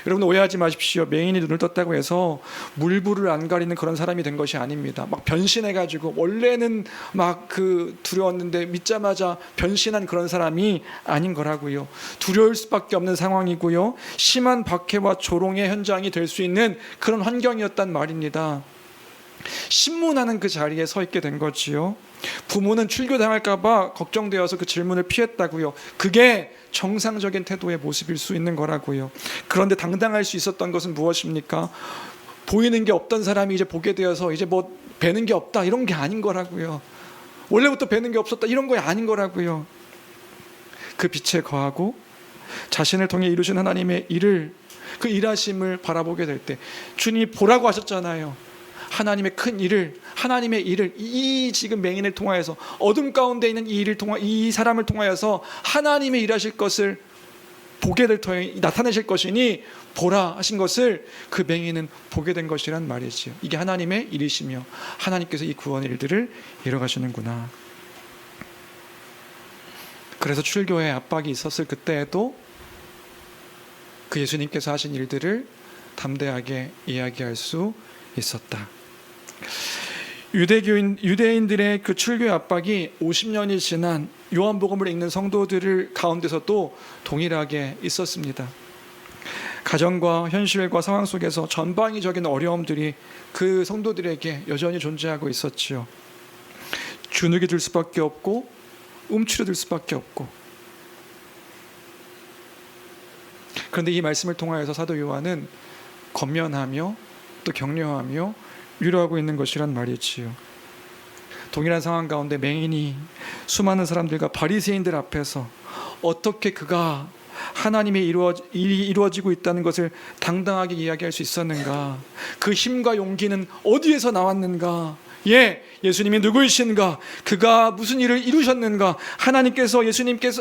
여러분 오해하지 마십시오. 맹인이 눈을 떴다고 해서 물불을 안 가리는 그런 사람이 된 것이 아닙니다. 막 변신해가지고 원래는 막 두려웠는데 믿자마자 변신한 그런 사람이 아닌 거라고요. 두려울 수밖에 없는 상황이고요. 심한 박해와 조롱의 현장이 될 수 있는 그런 환경이었단 말입니다. 신문하는 그 자리에 서 있게 된 거지요. 부모는 출교당할까봐 걱정되어서 그 질문을 피했다고요. 그게 정상적인 태도의 모습일 수 있는 거라고요. 그런데 당당할 수 있었던 것은 무엇입니까? 보이는 게 없던 사람이 이제 보게 되어서 이제 뭐 뵈는 게 없다 이런 게 아닌 거라고요. 원래부터 뵈는 게 없었다 이런 거 아닌 거라고요. 그 빛에 거하고 자신을 통해 이루신 하나님의 일을, 그 일하심을 바라보게 될 때 주님이 보라고 하셨잖아요. 하나님의 큰 일을, 하나님의 일을 이 지금 맹인을 통하여서 어둠 가운데 있는 이 사람을 통하여서 하나님의 일하실 것을 보게 될 터에 나타내실 것이니 보라 하신 것을 그 맹인은 보게 된 것이란 말이지요. 이게 하나님의 일이시며 하나님께서 이 구원의 일들을 이뤄가시는구나. 그래서 출교에 압박이 있었을 그때에도 그 예수님께서 하신 일들을 담대하게 이야기할 수 있었다. 유대인들의 그 출교의 압박이 50년이 지난 요한복음을 읽는 성도들 가운데서도 동일하게 있었습니다. 가정과 현실과 상황 속에서 전방위적인 어려움들이 그 성도들에게 여전히 존재하고 있었지요. 주눅이 들 수밖에 없고 움츠러들 수밖에 없고. 그런데 이 말씀을 통하여서 사도 요한은 권면하며 또 격려하며 위로하고 있는 것이란 말이지요. 동일한 상황 가운데 맹인이 수많은 사람들과 바리새인들 앞에서 어떻게 그가 하나님의 일이 이루어지고 있다는 것을 당당하게 이야기할 수 있었는가? 그 힘과 용기는 어디에서 나왔는가? 예수님이 누구이신가? 그가 무슨 일을 이루셨는가?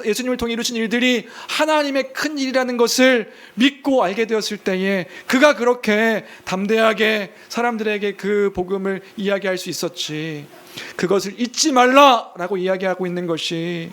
예수님을 통해 이루신 일들이 하나님의 큰 일이라는 것을 믿고 알게 되었을 때에 그가 그렇게 담대하게 사람들에게 그 복음을 이야기할 수 있었지. 그것을 잊지 말라라고 이야기하고 있는 것이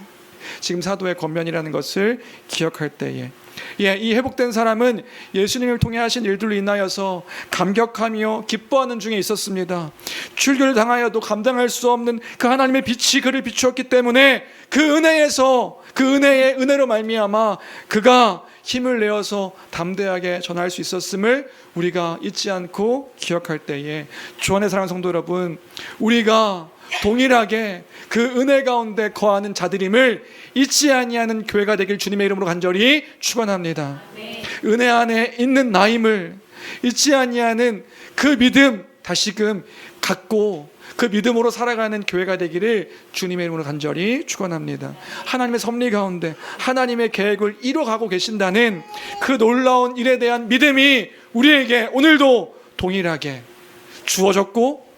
지금 사도의 권면이라는 것을 기억할 때에 이 회복된 사람은 예수님을 통해 하신 일들로 인하여서 감격하며 기뻐하는 중에 있었습니다. 출교를 당하여도 감당할 수 없는 그 하나님의 빛이 그를 비추었기 때문에 그 은혜로 말미암아 그가 힘을 내어서 담대하게 전할 수 있었음을 우리가 잊지 않고 기억할 때에 주 안의 사랑하는 성도 여러분, 우리가 동일하게 그 은혜 가운데 거하는 자들임을 잊지 아니하는 교회가 되길 주님의 이름으로 간절히 축원합니다. 은혜 안에 있는 나임을 잊지 아니하는 그 믿음 다시금 갖고 그 믿음으로 살아가는 교회가 되기를 주님의 이름으로 간절히 축원합니다. 하나님의 섭리 가운데 하나님의 계획을 이뤄가고 계신다는 그 놀라운 일에 대한 믿음이 우리에게 오늘도 동일하게 주어졌고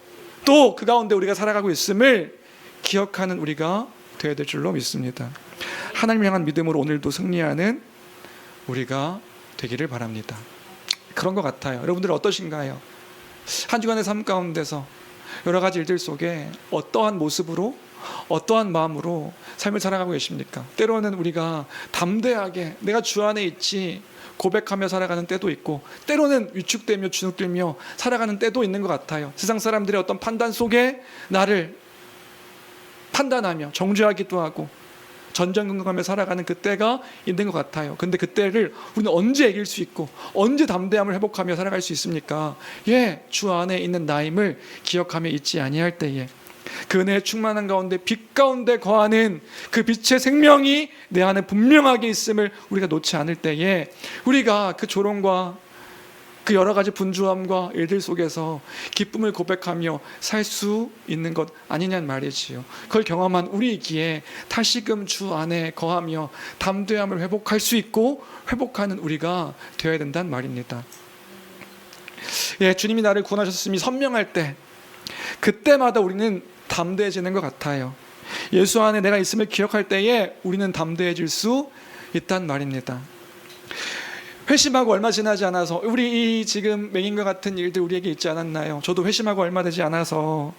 또 그 가운데 우리가 살아가고 있음을 기억하는 우리가 되어야 될 줄로 믿습니다. 하나님을 향한 믿음으로 오늘도 승리하는 우리가 되기를 바랍니다. 그런 것 같아요. 여러분들 어떠신가요? 한 주간의 삶 가운데서 여러 가지 일들 속에 어떠한 모습으로 어떠한 마음으로 삶을 살아가고 계십니까? 때로는 우리가 담대하게 내가 주 안에 있지 고백하며 살아가는 때도 있고 때로는 위축되며 주눅들며 살아가는 때도 있는 것 같아요. 세상 사람들의 어떤 판단 속에 나를 판단하며 정죄하기도 하고 전전긍긍하며 살아가는 그 때가 있는 것 같아요. 근데 그 때를 우리는 언제 이길 수 있고 언제 담대함을 회복하며 살아갈 수 있습니까? 주 안에 있는 나임을 기억하며 잊지 아니할 때에 그 은혜의 충만한 가운데 빛 가운데 거하는 그 빛의 생명이 내 안에 분명하게 있음을 우리가 놓지 않을 때에 우리가 그 조롱과 그 여러 가지 분주함과 일들 속에서 기쁨을 고백하며 살 수 있는 것 아니냐는 말이지요. 그걸 경험한 우리이기에 다시금 주 안에 거하며 담대함을 회복할 수 있고 회복하는 우리가 되어야 된다는 말입니다. 주님이 나를 구원하셨음이 선명할 때 그때마다 우리는 담대해지는 것 같아요. 예수 안에 내가 있음을 기억할 때에 우리는 담대해질 수 있단 말입니다. 회심하고 얼마 지나지 않아서 우리 이 지금 맹인과 같은 일들 우리에게 있지 않았나요? 저도 회심하고 얼마 되지 않아서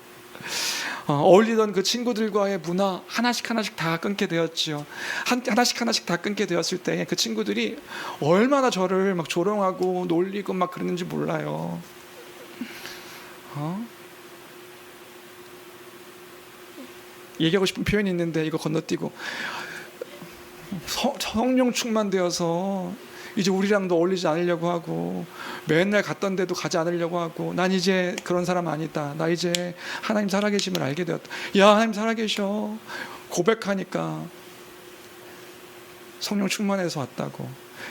어울리던 그 친구들과의 문화 하나씩 하나씩 다 끊게 되었지요. 하나씩 하나씩 다 끊게 되었을 때 그 친구들이 얼마나 저를 막 조롱하고 놀리고 막 그랬는지 몰라요. 얘기하고 싶은 표현이 있는데 이거 건너뛰고, 성령 충만되어서 이제 우리랑도 어울리지 않으려고 하고, 맨날 갔던 데도 가지 않으려고 하고, 난 이제 그런 사람 아니다, 나 이제 하나님 살아계심을 알게 되었다. 야, 하나님 살아계셔 고백하니까 성령 충만해서 왔다고.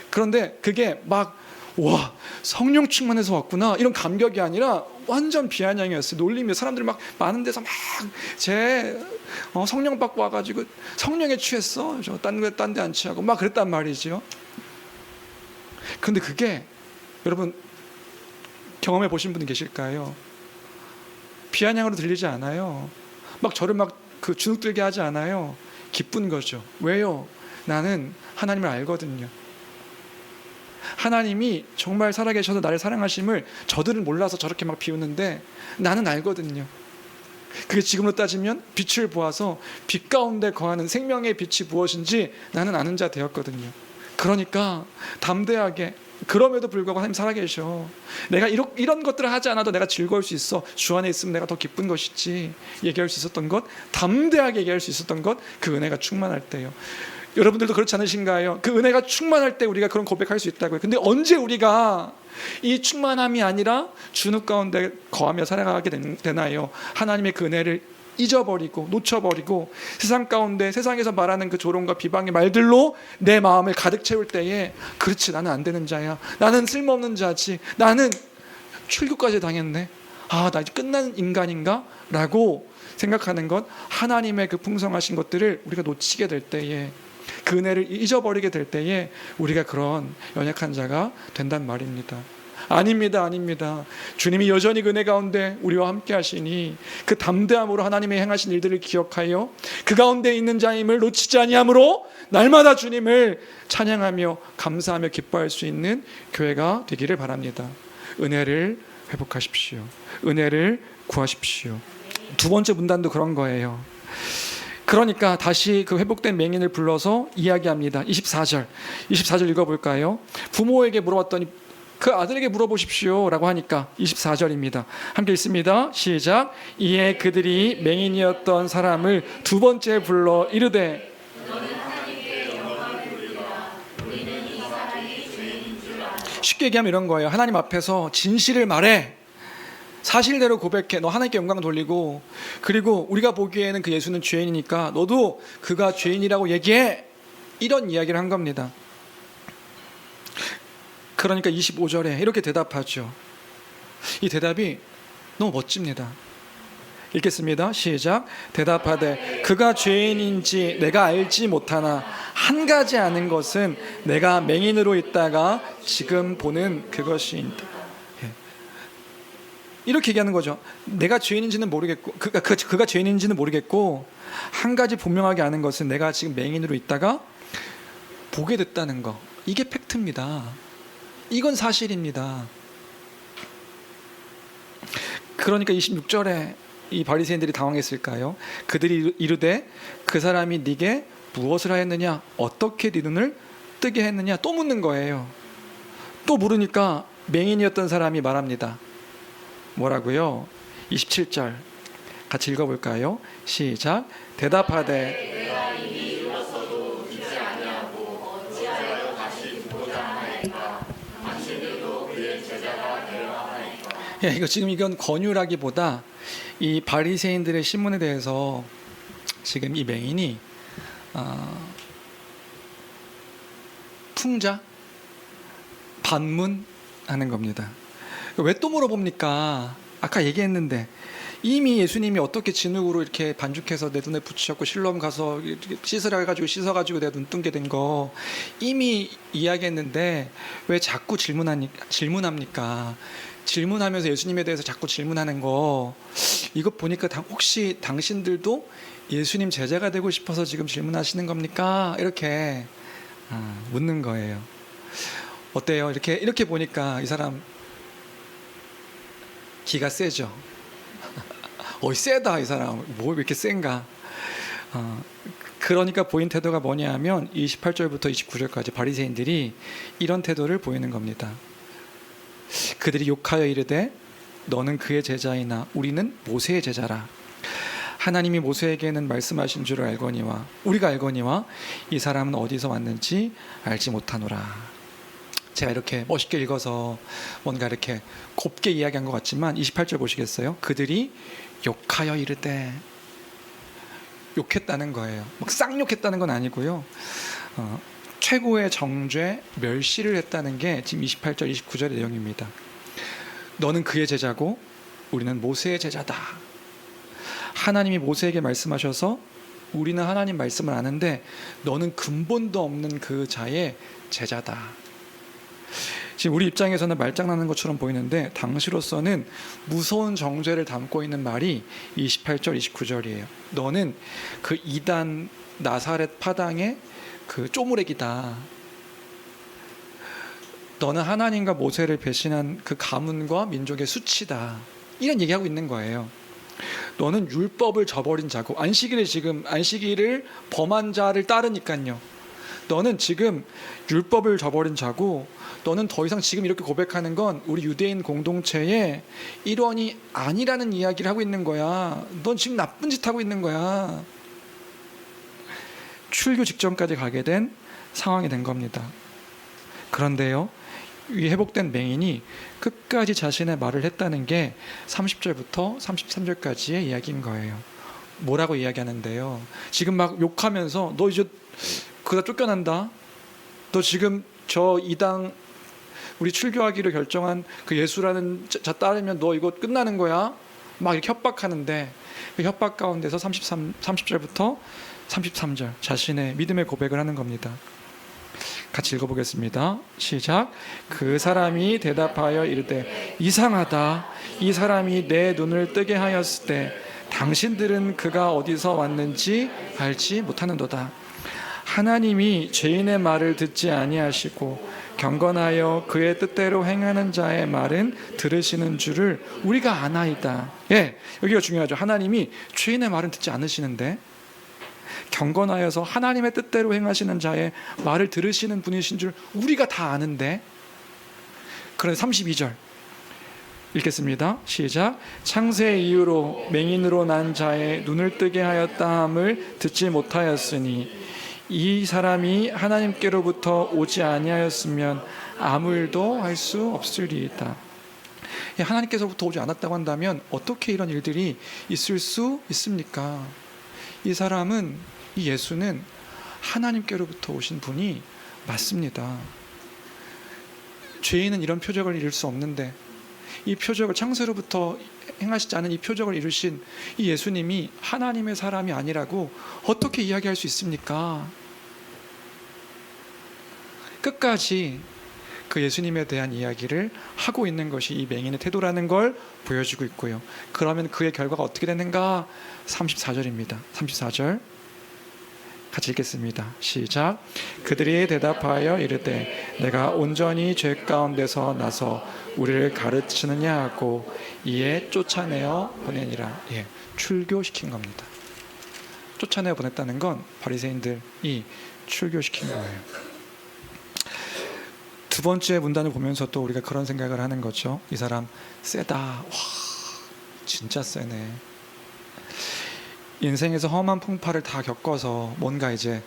그런데 그게 막, 와, 성령 충만해서 왔구나, 이런 감격이 아니라 완전 비아냥이었어요. 놀리며 사람들이 막 많은 데서 막 제 성령 받고 와가지고 성령에 취했어, 저 딴 데 안 취하고 막 그랬단 말이죠. 근데 그게 여러분 경험해 보신 분 계실까요? 비아냥으로 들리지 않아요. 막 저를 막 그 주눅들게 하지 않아요. 기쁜 거죠. 왜요? 나는 하나님을 알거든요. 하나님이 정말 살아계셔서 나를 사랑하심을 저들은 몰라서 저렇게 막 비우는데 나는 알거든요. 그게 지금으로 따지면 빛을 보아서 빛 가운데 거하는 생명의 빛이 무엇인지 나는 아는 자 되었거든요. 그러니까 담대하게, 그럼에도 불구하고 하나님 살아계셔, 내가 이런 것들을 하지 않아도 내가 즐거울 수 있어, 주 안에 있으면 내가 더 기쁜 것이지, 얘기할 수 있었던 것, 담대하게 얘기할 수 있었던 것, 그 은혜가 충만할 때요. 여러분들도 그렇지 않으신가요? 그 은혜가 충만할 때 우리가 그런 고백할 수 있다고요. 근데 언제 우리가 이 충만함이 아니라 주눅 가운데 거하며 살아가게 되나요? 하나님의 그 은혜를 잊어버리고 놓쳐버리고 세상 가운데, 세상에서 말하는 그 조롱과 비방의 말들로 내 마음을 가득 채울 때에, 그렇지, 나는 안 되는 자야, 나는 쓸모없는 자지, 나는 출교까지 당했네, 아, 나 이제 끝난 인간인가? 라고 생각하는 것, 하나님의 그 풍성하신 것들을 우리가 놓치게 될 때에, 그 은혜를 잊어버리게 될 때에 우리가 그런 연약한 자가 된단 말입니다. 아닙니다, 아닙니다. 주님이 여전히 그 은혜 가운데 우리와 함께 하시니 그 담대함으로 하나님의 행하신 일들을 기억하여 그 가운데 있는 자임을 놓치지 아니함으로 날마다 주님을 찬양하며 감사하며 기뻐할 수 있는 교회가 되기를 바랍니다. 은혜를 회복하십시오. 은혜를 구하십시오. 두 번째 문단도 그런 거예요. 그러니까 다시 그 회복된 맹인을 불러서 이야기합니다. 24절 읽어볼까요? 부모에게 물어봤더니 그 아들에게 물어보십시오 라고 하니까 24절입니다. 함께 읽습니다. 시작. 이에 그들이 맹인이었던 사람을 두 번째 불러 이르되, 쉽게 얘기하면 이런 거예요. 하나님 앞에서 진실을 말해, 사실대로 고백해, 너 하나님께 영광 돌리고, 그리고 우리가 보기에는 그 예수는 죄인이니까 너도 그가 죄인이라고 얘기해, 이런 이야기를 한 겁니다. 그러니까 25절에 이렇게 대답하죠. 이 대답이 너무 멋집니다. 읽겠습니다. 시작. 대답하되 그가 죄인인지 내가 알지 못하나 한 가지 아는 것은 내가 맹인으로 있다가 지금 보는 그것이니라. 이렇게 얘기하는 거죠. 내가 죄인인지는 모르겠고, 그가 죄인인지는 모르겠고, 한 가지 분명하게 아는 것은 내가 지금 맹인으로 있다가 보게 됐다는 거. 이게 팩트입니다. 이건 사실입니다. 그러니까 26절에 이 바리새인들이 당황했을까요? 그들이 이르되 그 사람이 네게 무엇을 하였느냐, 어떻게 네 눈을 뜨게 했느냐, 또 묻는 거예요. 또 물으니까 맹인이었던 사람이 말합니다. 뭐라고요? 27절 같이 읽어볼까요? 시작. 대답하되 내가 이미 죽었어도 믿지 아니하고 어찌하여 다시 보고자 하나이까? 당신들도 그의 제자가 되려 하나이까? 이거 지금 이건 권유라기보다 이 바리새인들의 신문에 대해서 지금 이 맹인이 풍자, 반문하는 겁니다. 왜 또 물어봅니까? 아까 얘기했는데 이미 예수님이 어떻게 진흙으로 이렇게 반죽해서 내 눈에 붙이셨고 실로암 가서 씻으라 해가지고 씻어가지고 내 눈 뜬게 된 거 이미 이야기했는데 왜 자꾸 질문합니까? 질문하면서 예수님에 대해서 자꾸 질문하는 거, 이거 보니까 혹시 당신들도 예수님 제자가 되고 싶어서 지금 질문하시는 겁니까? 이렇게 묻는 거예요. 어때요? 이렇게 보니까 이 사람 기가 세죠. 세다 이 사람. 뭐 왜 이렇게 센가? 그러니까 보인 태도가 뭐냐 하면 28절부터 29절까지 바리새인들이 이런 태도를 보이는 겁니다. 그들이 욕하여 이르되 너는 그의 제자이나 우리는 모세의 제자라. 하나님이 모세에게는 말씀하신 줄을 알거니와 우리가 알거니와 이 사람은 어디서 왔는지 알지 못하노라. 제가 이렇게 멋있게 읽어서 뭔가 이렇게 곱게 이야기한 것 같지만 28절 보시겠어요? 그들이 욕하여 이르되, 욕했다는 거예요. 막 쌍욕했다는 건 아니고요. 최고의 정죄, 멸시를 했다는 게 지금 28절, 29절의 내용입니다. 너는 그의 제자고 우리는 모세의 제자다. 하나님이 모세에게 말씀하셔서 우리는 하나님 말씀을 아는데 너는 근본도 없는 그 자의 제자다. 지금 우리 입장에서는 말장난하는 것처럼 보이는데 당시로서는 무서운 정죄를 담고 있는 말이 28절, 29절이에요. 너는 그 이단 나사렛 파당의 그 쪼무레기다. 너는 하나님과 모세를 배신한 그 가문과 민족의 수치다. 이런 얘기하고 있는 거예요. 너는 율법을 저버린 자고 안식일을 범한 자를 따르니까요. 너는 지금 율법을 저버린 자고 너는 더 이상 지금 이렇게 고백하는 건 우리 유대인 공동체의 일원이 아니라는 이야기를 하고 있는 거야. 넌 지금 나쁜 짓 하고 있는 거야. 출교 직전까지 가게 된 상황이 된 겁니다. 그런데요, 이 회복된 맹인이 끝까지 자신의 말을 했다는 게 30절부터 33절까지의 이야기인 거예요. 뭐라고 이야기하는데요? 지금 막 욕하면서 너 이제 그러다 쫓겨난다. 너 지금 저 이당 우리 출교하기로 결정한 그 예수라는 자 따르면 너 이거 끝나는 거야. 막 이렇게 협박하는데 그 협박 가운데서 30절부터 33절 자신의 믿음의 고백을 하는 겁니다. 같이 읽어보겠습니다. 시작. 그 사람이 대답하여 이르되 이상하다. 이 사람이 내 눈을 뜨게 하였을 때 당신들은 그가 어디서 왔는지 알지 못하는도다. 하나님이 죄인의 말을 듣지 아니하시고 경건하여 그의 뜻대로 행하는 자의 말은 들으시는 줄을 우리가 아나이다. 여기가 중요하죠. 하나님이 죄인의 말은 듣지 않으시는데 경건하여서 하나님의 뜻대로 행하시는 자의 말을 들으시는 분이신 줄 우리가 다 아는데. 그런데 32절 읽겠습니다. 시작. 창세 이후로 맹인으로 난 자의 눈을 뜨게 하였다 함을 듣지 못하였으니 이 사람이 하나님께로부터 오지 아니하였으면 아무 일도 할 수 없으리이다. 하나님께서부터 오지 않았다고 한다면 어떻게 이런 일들이 있을 수 있습니까? 이 예수는 하나님께로부터 오신 분이 맞습니다. 죄인은 이런 표적을 이룰 수 없는데 이 표적을 창세로부터 행하시지 않은 이 표적을 이루신 이 예수님이 하나님의 사람이 아니라고 어떻게 이야기할 수 있습니까? 끝까지 그 예수님에 대한 이야기를 하고 있는 것이 이 맹인의 태도라는 걸 보여주고 있고요. 그러면 그의 결과가 어떻게 되는가? 34절입니다. 34절 같이 읽겠습니다. 시작. 그들이 대답하여 이르되 내가 온전히 죄 가운데서 나서 우리를 가르치느냐 하고 이에 쫓아내어 보내니라. 출교시킨 겁니다. 쫓아내어 보냈다는 건 바리새인들이 출교시킨 거예요. 두 번째 문단을 보면서 또 우리가 그런 생각을 하는 거죠. 이 사람 세다. 와, 진짜 세네. 인생에서 험한 풍파를 다 겪어서 뭔가 이제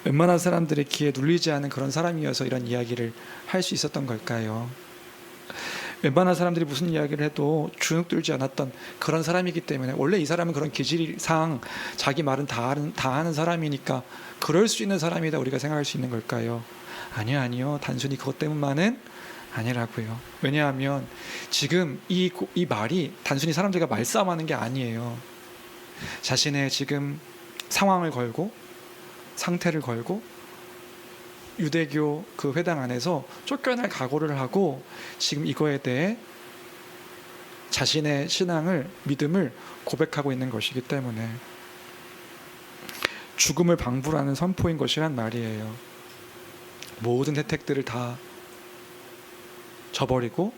웬만한 사람들의 귀에 눌리지 않은 그런 사람이어서 이런 이야기를 할 수 있었던 걸까요? 웬만한 사람들이 무슨 이야기를 해도 주눅들지 않았던 그런 사람이기 때문에 원래 이 사람은 그런 기질상 자기 말은 다 하는 사람이니까 그럴 수 있는 사람이다 우리가 생각할 수 있는 걸까요? 아니요. 단순히 그것 때문만은 아니라고요. 왜냐하면 지금 이 말이 단순히 사람들과 말싸움하는 게 아니에요. 자신의 지금 상황을 걸고 상태를 걸고 유대교 그 회당 안에서 쫓겨날 각오를 하고 지금 이거에 대해 자신의 신앙을 믿음을 고백하고 있는 것이기 때문에 죽음을 방불하는 선포인 것이란 말이에요. 모든 혜택들을 다 저버리고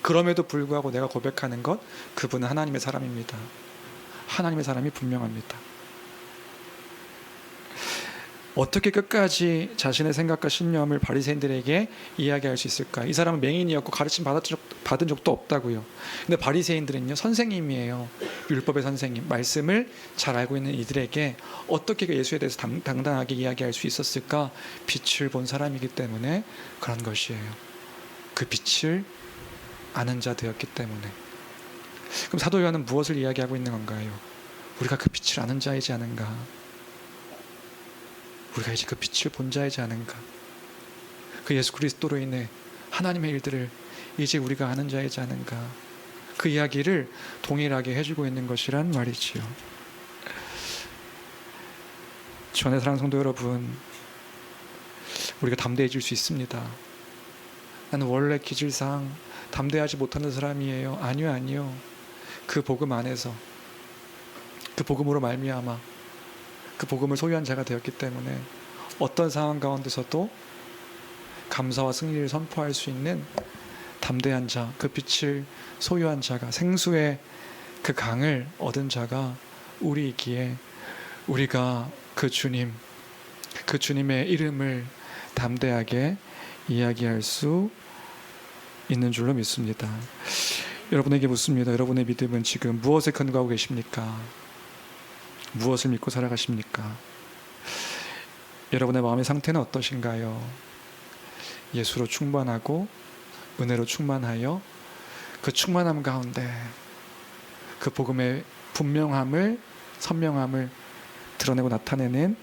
그럼에도 불구하고 내가 고백하는 것, 그분은 하나님의 사람입니다. 하나님의 사람이 분명합니다. 어떻게 끝까지 자신의 생각과 신념을 바리새인들에게 이야기할 수 있을까? 이 사람은 맹인이었고 가르침 받은 적도 없다고요. 근데 바리새인들은요, 선생님이에요. 율법의 선생님, 말씀을 잘 알고 있는 이들에게 어떻게 예수에 대해서 당당하게 이야기할 수 있었을까? 빛을 본 사람이기 때문에 그런 것이에요. 그 빛을 아는 자 되었기 때문에. 그럼 사도 요한은 무엇을 이야기하고 있는 건가요? 우리가 그 빛을 아는 자이지 않은가? 우리가 이제 그 빛을 본 자이지 않은가? 그 예수 그리스도로 인해 하나님의 일들을 이제 우리가 아는 자이지 않은가? 그 이야기를 동일하게 해주고 있는 것이란 말이지요. 주안의 사랑 성도 여러분, 우리가 담대해질 수 있습니다. 나는 원래 기질상 담대하지 못하는 사람이에요. 아니요. 그 복음 안에서, 그 복음으로 말미암아 그 복음을 소유한 자가 되었기 때문에 어떤 상황 가운데서도 감사와 승리를 선포할 수 있는 담대한 자, 그 빛을 소유한 자가, 생수의 그 강을 얻은 자가 우리이기에 우리가 그 주님의 이름을 담대하게 이야기할 수 있는 줄로 믿습니다. 여러분에게 묻습니다. 여러분의 믿음은 지금 무엇에 근거하고 계십니까? 무엇을 믿고 살아가십니까? 여러분의 마음의 상태는 어떠신가요? 예수로 충만하고 은혜로 충만하여 그 충만함 가운데 그 복음의 분명함을, 선명함을 드러내고 나타내는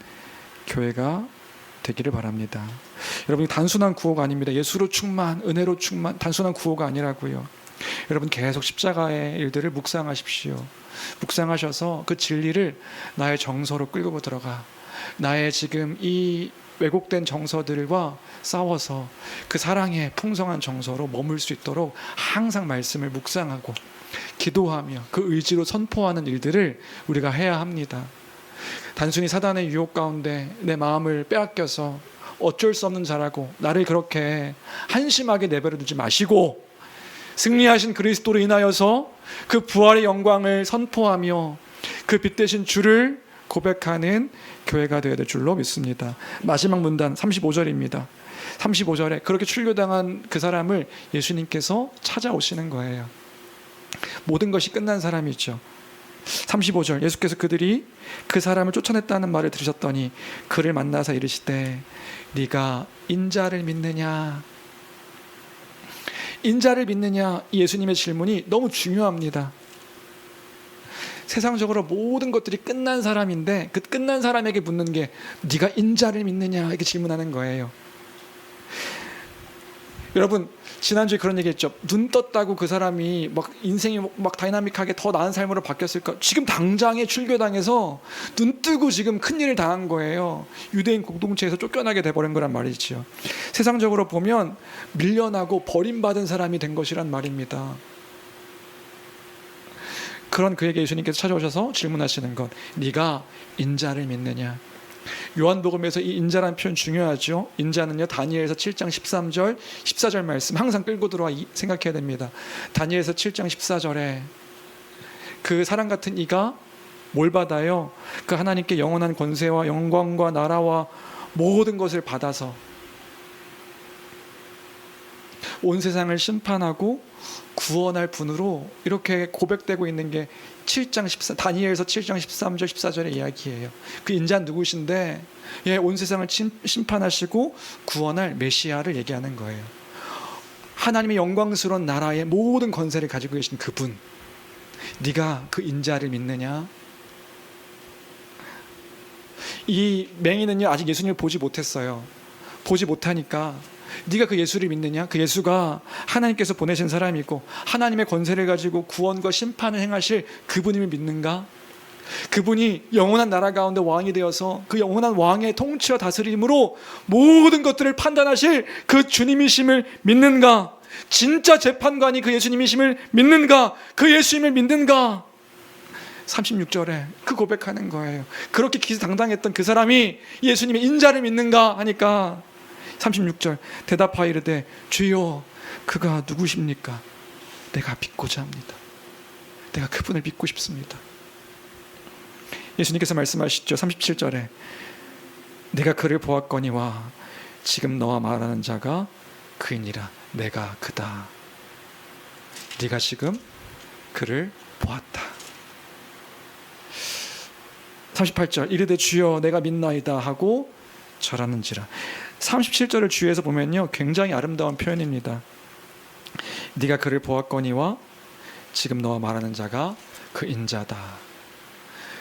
교회가 되기를 바랍니다. 여러분, 단순한 구호가 아닙니다. 예수로 충만, 은혜로 충만, 단순한 구호가 아니라고요. 여러분, 계속 십자가의 일들을 묵상하십시오. 묵상하셔서 그 진리를 나의 정서로 끌고 들어가 나의 지금 이 왜곡된 정서들과 싸워서 그 사랑의 풍성한 정서로 머물 수 있도록 항상 말씀을 묵상하고 기도하며 그 의지로 선포하는 일들을 우리가 해야 합니다. 단순히 사단의 유혹 가운데 내 마음을 빼앗겨서 어쩔 수 없는 자라고 나를 그렇게 한심하게 내버려 두지 마시고 승리하신 그리스도로 인하여서 그 부활의 영광을 선포하며 그 빛 되신 주를 고백하는 교회가 되어야 될 줄로 믿습니다. 마지막 문단 35절입니다. 35절에 그렇게 출교당한 그 사람을 예수님께서 찾아오시는 거예요. 모든 것이 끝난 사람이죠. 35절, 예수께서 그들이 그 사람을 쫓아냈다는 말을 들으셨더니 그를 만나서 이르시되 네가 인자를 믿느냐? 인자를 믿느냐? 이 예수님의 질문이 너무 중요합니다. 세상적으로 모든 것들이 끝난 사람인데 그 끝난 사람에게 묻는 게 네가 인자를 믿느냐? 이렇게 질문하는 거예요. 여러분, 지난주에 그런 얘기했죠. 눈 떴다고 그 사람이 막 인생이 막 다이나믹하게 더 나은 삶으로 바뀌었을까? 지금 당장에 출교당해서 눈 뜨고 지금 큰일을 당한 거예요. 유대인 공동체에서 쫓겨나게 돼버린 거란 말이죠. 세상적으로 보면 밀려나고 버림받은 사람이 된 것이란 말입니다. 그런 그에게 예수님께서 찾아오셔서 질문하시는 것, 네가 인자를 믿느냐? 요한복음에서 이 인자라는 표현 중요하죠. 인자는요, 다니엘서 7장 13절 14절 말씀 항상 끌고 들어와 생각해야 됩니다. 다니엘서 7장 14절에 그 사람 같은 이가 뭘 받아요? 그 하나님께 영원한 권세와 영광과 나라와 모든 것을 받아서 온 세상을 심판하고 구원할 분으로 이렇게 고백되고 있는 게 7장 14, 다니엘서 7장 13절 14절의 이야기예요. 그 인자는 누구신데 온 세상을 심판하시고 구원할 메시아를 얘기하는 거예요. 하나님의 영광스러운 나라의 모든 권세를 가지고 계신 그분, 네가 그 인자를 믿느냐? 이 맹인은요, 아직 예수님을 보지 못했어요. 보지 못하니까 네가 그 예수를 믿느냐? 그 예수가 하나님께서 보내신 사람이고 하나님의 권세를 가지고 구원과 심판을 행하실 그분임을 믿는가? 그분이 영원한 나라 가운데 왕이 되어서 그 영원한 왕의 통치와 다스림으로 모든 것들을 판단하실 그 주님이심을 믿는가? 진짜 재판관이 그 예수님이심을 믿는가? 그 예수님을 믿는가? 36절에 그 고백하는 거예요. 그렇게 기세당당했던 그 사람이 예수님의 인자를 믿는가 하니까 36절 대답하여 이르되 주여 그가 누구십니까? 내가 믿고자 합니다. 내가 그분을 믿고 싶습니다. 예수님께서 말씀하시죠. 37절에 내가 그를 보았거니와 지금 너와 말하는 자가 그이니라. 내가 그다. 네가 지금 그를 보았다. 38절 이르되 주여 내가 믿나이다 하고 절하는지라. 37절을 주위에서 보면요, 굉장히 아름다운 표현입니다. 네가 그를 보았거니와 지금 너와 말하는 자가 그 인자다.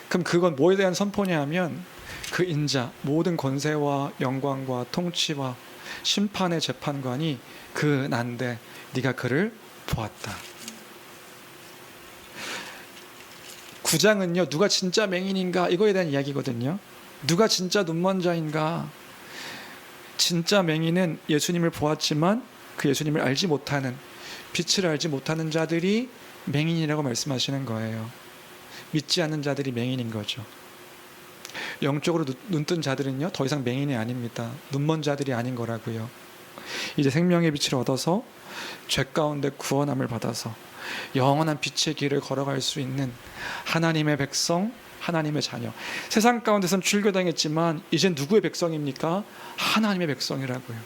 그럼 그건 뭐에 대한 선포냐 하면 그 인자, 모든 권세와 영광과 통치와 심판의 재판관이 그 난데 네가 그를 보았다. 9장은요 누가 진짜 맹인인가 이거에 대한 이야기거든요. 누가 진짜 눈먼 자인가. 진짜 맹인은 예수님을 보았지만 그 예수님을 알지 못하는, 빛을 알지 못하는 자들이 맹인이라고 말씀하시는 거예요. 믿지 않는 자들이 맹인인 거죠. 영적으로 눈뜬 자들은요 더 이상 맹인이 아닙니다. 눈먼 자들이 아닌 거라고요. 이제 생명의 빛을 얻어서 죄 가운데 구원함을 받아서 영원한 빛의 길을 걸어갈 수 있는 하나님의 백성, 하나님의 자녀. 세상 가운데선 출교당했지만 이젠 누구의 백성입니까? 하나님의 백성이라고요.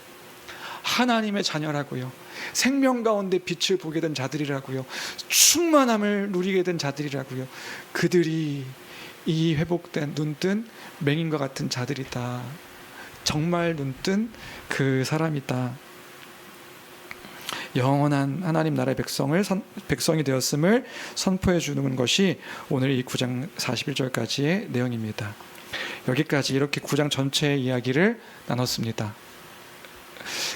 하나님의 자녀라고요. 생명 가운데 빛을 보게 된 자들이라고요. 충만함을 누리게 된 자들이라고요. 그들이 이 회복된 눈뜬 맹인과 같은 자들이다. 정말 눈뜬 그 사람이다. 영원한 하나님 나라의 백성이 되었음을 선포해 주는 것이 오늘 이 9장 41절까지의 내용입니다. 여기까지 이렇게 9장 전체의 이야기를 나눴습니다.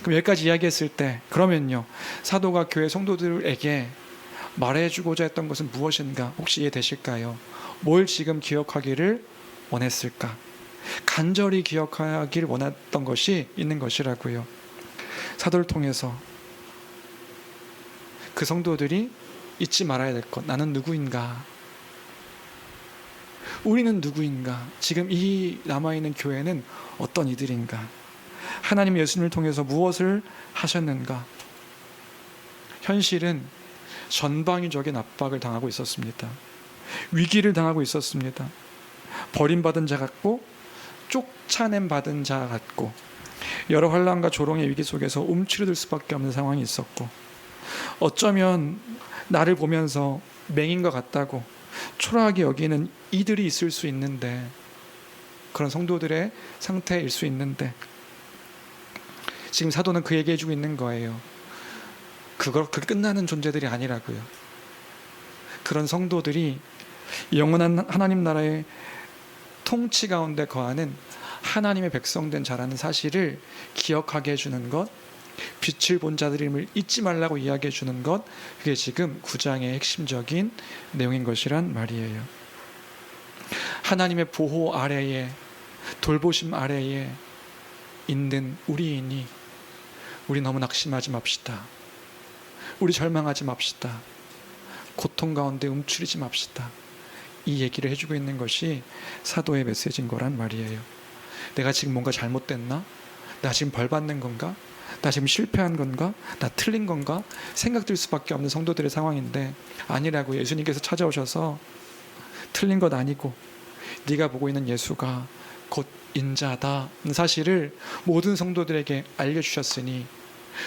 그럼 여기까지 이야기했을 때 그러면요 사도가 교회 성도들에게 말해주고자 했던 것은 무엇인가 혹시 이해되실까요? 뭘 지금 기억하기를 원했을까? 간절히 기억하기를 원했던 것이 있는 것이라고요. 사도를 통해서 그 성도들이 잊지 말아야 될 것, 나는 누구인가? 우리는 누구인가? 지금 이 남아있는 교회는 어떤 이들인가? 하나님 예수님을 통해서 무엇을 하셨는가? 현실은 전방위적인 압박을 당하고 있었습니다. 위기를 당하고 있었습니다. 버림받은 자 같고 쫓아냄 받은 자 같고 여러 환난과 조롱의 위기 속에서 움츠러들 수밖에 없는 상황이 있었고 어쩌면 나를 보면서 맹인과 같다고 초라하게 여기는 이들이 있을 수 있는데 그런 성도들의 상태일 수 있는데 지금 사도는 그 얘기해주고 있는 거예요. 그게 끝나는 존재들이 아니라고요. 그런 성도들이 영원한 하나님 나라의 통치 가운데 거하는 하나님의 백성된 자라는 사실을 기억하게 해주는 것, 빛을 본 자들임을 잊지 말라고 이야기해 주는 것, 그게 지금 9장의 핵심적인 내용인 것이란 말이에요. 하나님의 보호 아래에, 돌보심 아래에 있는 우리이니 우리 너무 낙심하지 맙시다. 우리 절망하지 맙시다. 고통 가운데 움츠리지 맙시다. 이 얘기를 해주고 있는 것이 사도의 메시지인 거란 말이에요. 내가 지금 뭔가 잘못됐나? 나 지금 벌 받는 건가? 나 지금 실패한 건가? 나 틀린 건가? 생각될 수밖에 없는 성도들의 상황인데 아니라고. 예수님께서 찾아오셔서 틀린 것 아니고 네가 보고 있는 예수가 곧 인자다는 사실을 모든 성도들에게 알려주셨으니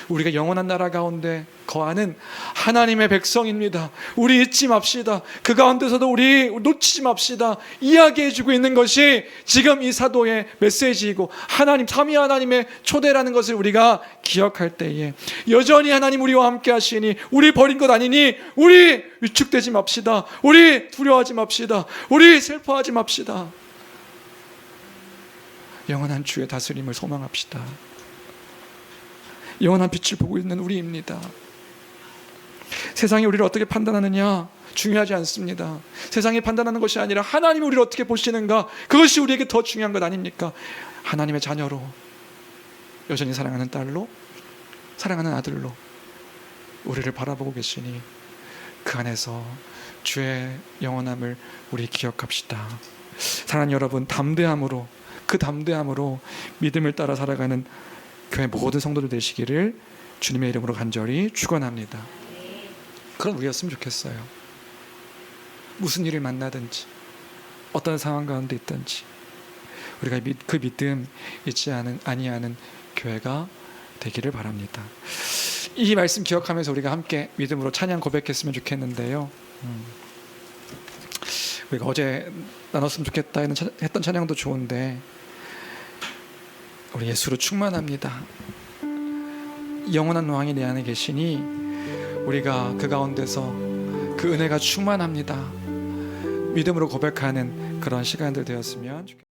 우리가 영원한 나라 가운데 거하는 하나님의 백성입니다. 우리 잊지 맙시다. 그 가운데서도 우리 놓치지 맙시다. 이야기해주고 있는 것이 지금 이 사도의 메시지이고 하나님, 삼위 하나님의 초대라는 것을 우리가 기억할 때에 여전히 하나님 우리와 함께 하시니 우리 버린 것 아니니 우리 위축되지 맙시다. 우리 두려워하지 맙시다. 우리 슬퍼하지 맙시다. 영원한 주의 다스림을 소망합시다. 영원한 빛을 보고 있는 우리입니다. 세상이 우리를 어떻게 판단하느냐 중요하지 않습니다. 세상이 판단하는 것이 아니라 하나님이 우리를 어떻게 보시는가, 그것이 우리에게 더 중요한 것 아닙니까? 하나님의 자녀로, 여전히 사랑하는 딸로, 사랑하는 아들로 우리를 바라보고 계시니 그 안에서 주의 영원함을 우리 기억합시다. 사랑하는 여러분, 담대함으로, 그 담대함으로 믿음을 따라 살아가는 교회 모든 성도들 되시기를 주님의 이름으로 간절히 축원합니다. 그런 우리였으면 좋겠어요. 무슨 일을 만나든지 어떤 상황 가운데 있든지 우리가 그 믿음 잊지 아니하는 교회가 되기를 바랍니다. 이 말씀 기억하면서 우리가 함께 믿음으로 찬양 고백했으면 좋겠는데요. 우리가 어제 나눴으면 좋겠다 했던 찬양도 좋은데, 우리 예수로 충만합니다. 영원한 왕이 내 안에 계시니 우리가 그 가운데서 그 은혜가 충만합니다. 믿음으로 고백하는 그런 시간들 되었으면 좋겠습니다.